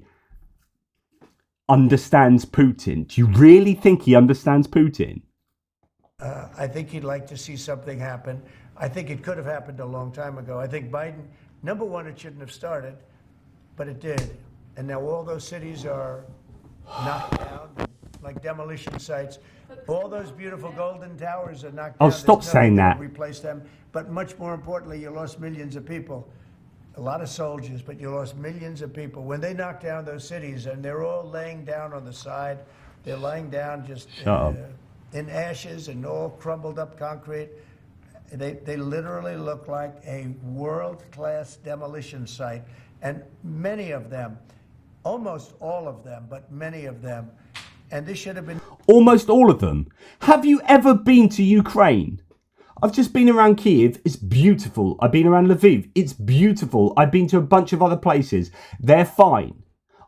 understands Putin? Do you really think he understands Putin? I think he'd like to see something happen. I think it could have happened a long time ago. I think Biden, number one, it shouldn't have started, but it did. And now all those cities are knocked down, like demolition sites. All those beautiful golden towers are knocked down. Oh, stop saying that. Replace them. But much more importantly, you lost millions of people. A lot of soldiers, but you lost millions of people. When they knocked down those cities, and they're all laying down on the side, they're lying down just in ashes and all crumbled up concrete. They literally look like a world-class demolition site. And many of them, almost all of them, but many of them, and this should have been... Almost all of them. Have you ever been to Ukraine? I've just been around Kiev. It's beautiful. I've been around Lviv. It's beautiful. I've been to a bunch of other places. They're fine.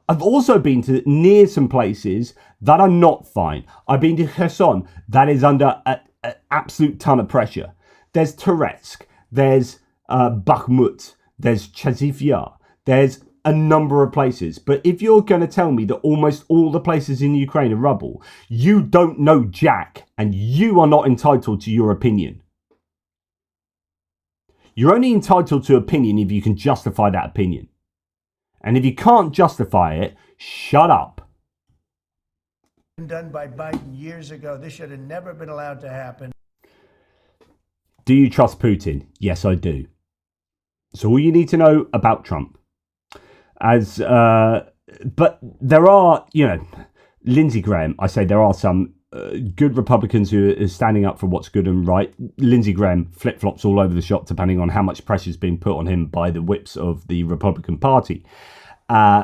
I've also been to near some places that are not fine. I've been to Kherson. That is under an absolute ton of pressure. There's Toretsk, there's Bakhmut, there's Chasiv Yar, there's a number of places. But if you're going to tell me that almost all the places in Ukraine are rubble, you don't know jack, and you are not entitled to your opinion. You're only entitled to opinion if you can justify that opinion. And if you can't justify it, shut up. Done by Biden years ago. This should have never been allowed to happen. Do you trust Putin? Yes, I do. So all you need to know about Trump. But there are, Lindsey Graham, I say there are some good Republicans who are standing up for what's good and right. Lindsey Graham flip-flops all over the shop depending on how much pressure is being put on him by the whips of the Republican Party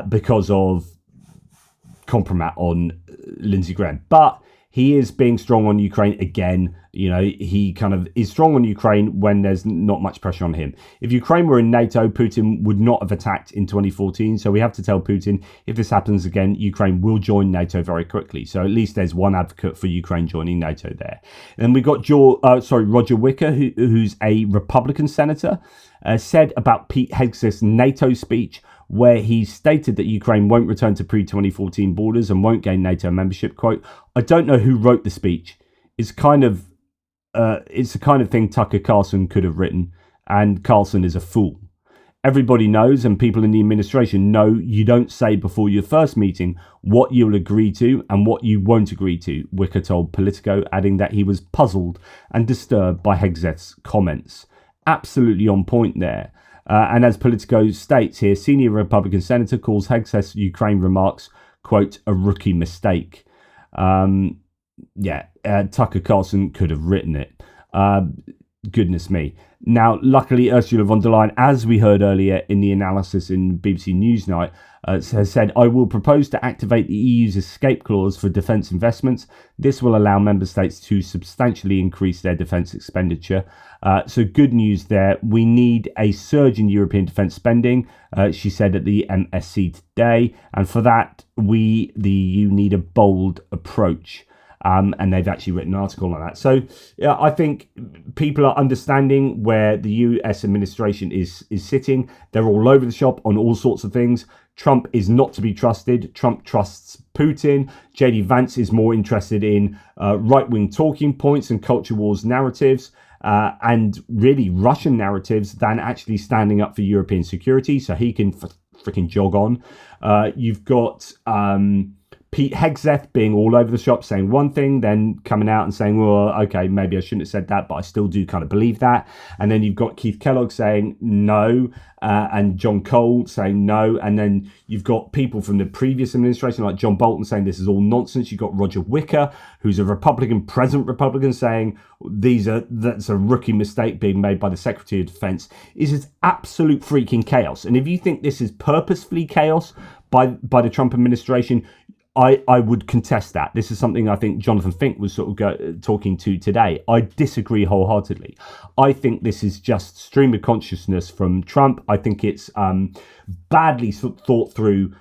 because of compromise on Lindsey Graham. But he is being strong on Ukraine again. He kind of is strong on Ukraine when there's not much pressure on him. If Ukraine were in NATO, Putin would not have attacked in 2014. So we have to tell Putin, if this happens again, Ukraine will join NATO very quickly. So at least there's one advocate for Ukraine joining NATO there. And then we got Roger Wicker, who's a Republican senator, said about Pete Hegseth's NATO speech, where he stated that Ukraine won't return to pre-2014 borders and won't gain NATO membership. Quote, I don't know who wrote the speech. It's the kind of thing Tucker Carlson could have written, and Carlson is a fool. Everybody knows, and people in the administration know, you don't say before your first meeting what you'll agree to and what you won't agree to, Wicker told Politico, adding that he was puzzled and disturbed by Hegseth's comments. Absolutely on point there. And as Politico states here, senior Republican senator calls Hegseth's Ukraine remarks, quote, a rookie mistake. Tucker Carlson could have written it. goodness me. Now, luckily, Ursula von der Leyen, as we heard earlier in the analysis in BBC Newsnight, has said, I will propose to activate the EU's escape clause for defence investments. This will allow member states to substantially increase their defence expenditure. So good news there. We need a surge in European defence spending, she said at the MSC today. And for that, we, the EU, need a bold approach. And they've actually written an article on that. So yeah, I think people are understanding where the US administration is sitting. They're all over the shop on all sorts of things. Trump is not to be trusted. Trump trusts Putin. JD Vance is more interested in right-wing talking points and culture wars narratives and really Russian narratives than actually standing up for European security. So he can freaking jog on. You've got Pete Hegseth being all over the shop, saying one thing, then coming out and saying, well, okay, maybe I shouldn't have said that, but I still do kind of believe that. And then you've got Keith Kellogg saying no, and John Cole saying no. And then you've got people from the previous administration, like John Bolton, saying this is all nonsense. You've got Roger Wicker, who's a Republican, present Republican, saying that's a rookie mistake being made by the Secretary of Defense. Is just absolute freaking chaos. And if you think this is purposefully chaos by the Trump administration, I would contest that. This is something I think Jonathan Fink was sort of talking to today. I disagree wholeheartedly. I think this is just stream of consciousness from Trump. I think it's badly thought through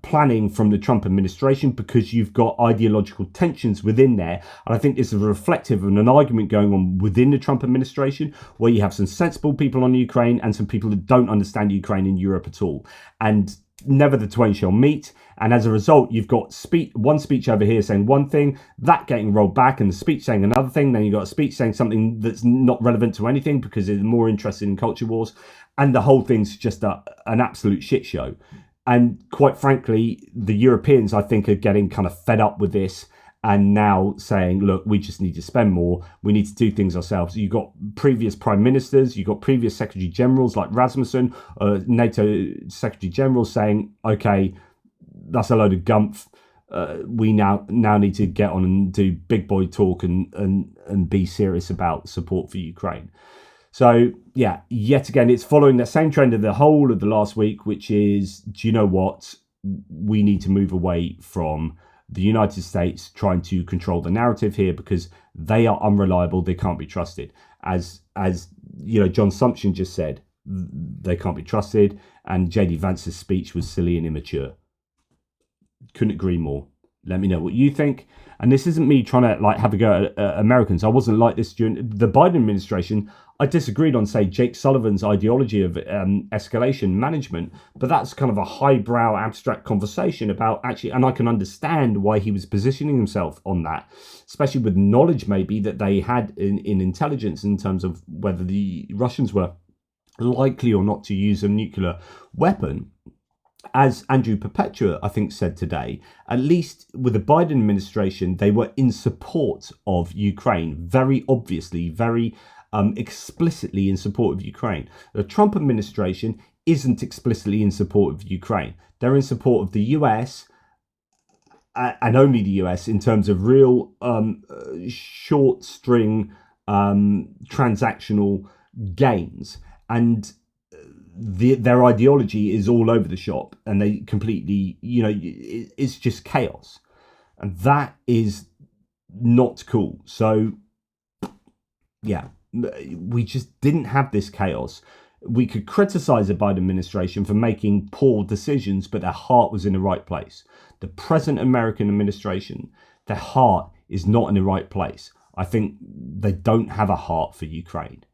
planning from the Trump administration, because you've got ideological tensions within there. And I think this is reflective of an argument going on within the Trump administration, where you have some sensible people on Ukraine and some people that don't understand Ukraine and Europe at all. And never the twain shall meet. And as a result, you've got one speech over here saying one thing, that getting rolled back, and the speech saying another thing. Then you've got a speech saying something that's not relevant to anything because it's more interested in culture wars. And the whole thing's just an absolute shit show. And quite frankly, the Europeans, I think, are getting kind of fed up with this and now saying, look, we just need to spend more. We need to do things ourselves. You've got previous prime ministers, you've got previous secretary generals like Rasmussen, NATO secretary general, saying, okay, that's a load of gumph. We now need to get on and do big boy talk and be serious about support for Ukraine. So, yeah, yet again, it's following that same trend of the whole of the last week, which is, do you know what? We need to move away from the United States trying to control the narrative here, because they are unreliable. They can't be trusted. As you know, John Sumption just said, they can't be trusted. And JD Vance's speech was silly and immature. Couldn't agree more. Let me know what you think. And this isn't me trying to have a go at Americans. I wasn't like this during the Biden administration. I disagreed on, say, Jake Sullivan's ideology of escalation management, but that's kind of a highbrow, abstract conversation about actually, and I can understand why he was positioning himself on that, especially with knowledge maybe that they had in intelligence in terms of whether the Russians were likely or not to use a nuclear weapon. As Andrew Perpetua, I think, said today, at least with the Biden administration, they were in support of Ukraine, very obviously, very explicitly in support of Ukraine. The Trump administration isn't explicitly in support of Ukraine. They're in support of the US and only the US in terms of real short string transactional gains. And their ideology is all over the shop, and they completely, it's just chaos. And that is not cool. So, yeah, we just didn't have this chaos. We could criticize the Biden administration for making poor decisions, but their heart was in the right place. The present American administration, their heart is not in the right place. I think they don't have a heart for Ukraine.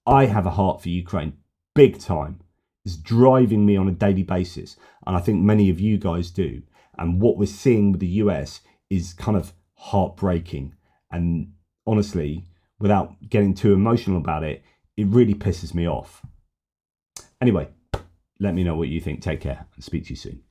I have a heart for Ukraine, big time. It's driving me on a daily basis, and I think many of you guys do. And what we're seeing with the US is kind of heartbreaking. And honestly, without getting too emotional about it, it really pisses me off. Anyway, let me know what you think. Take care and speak to you soon.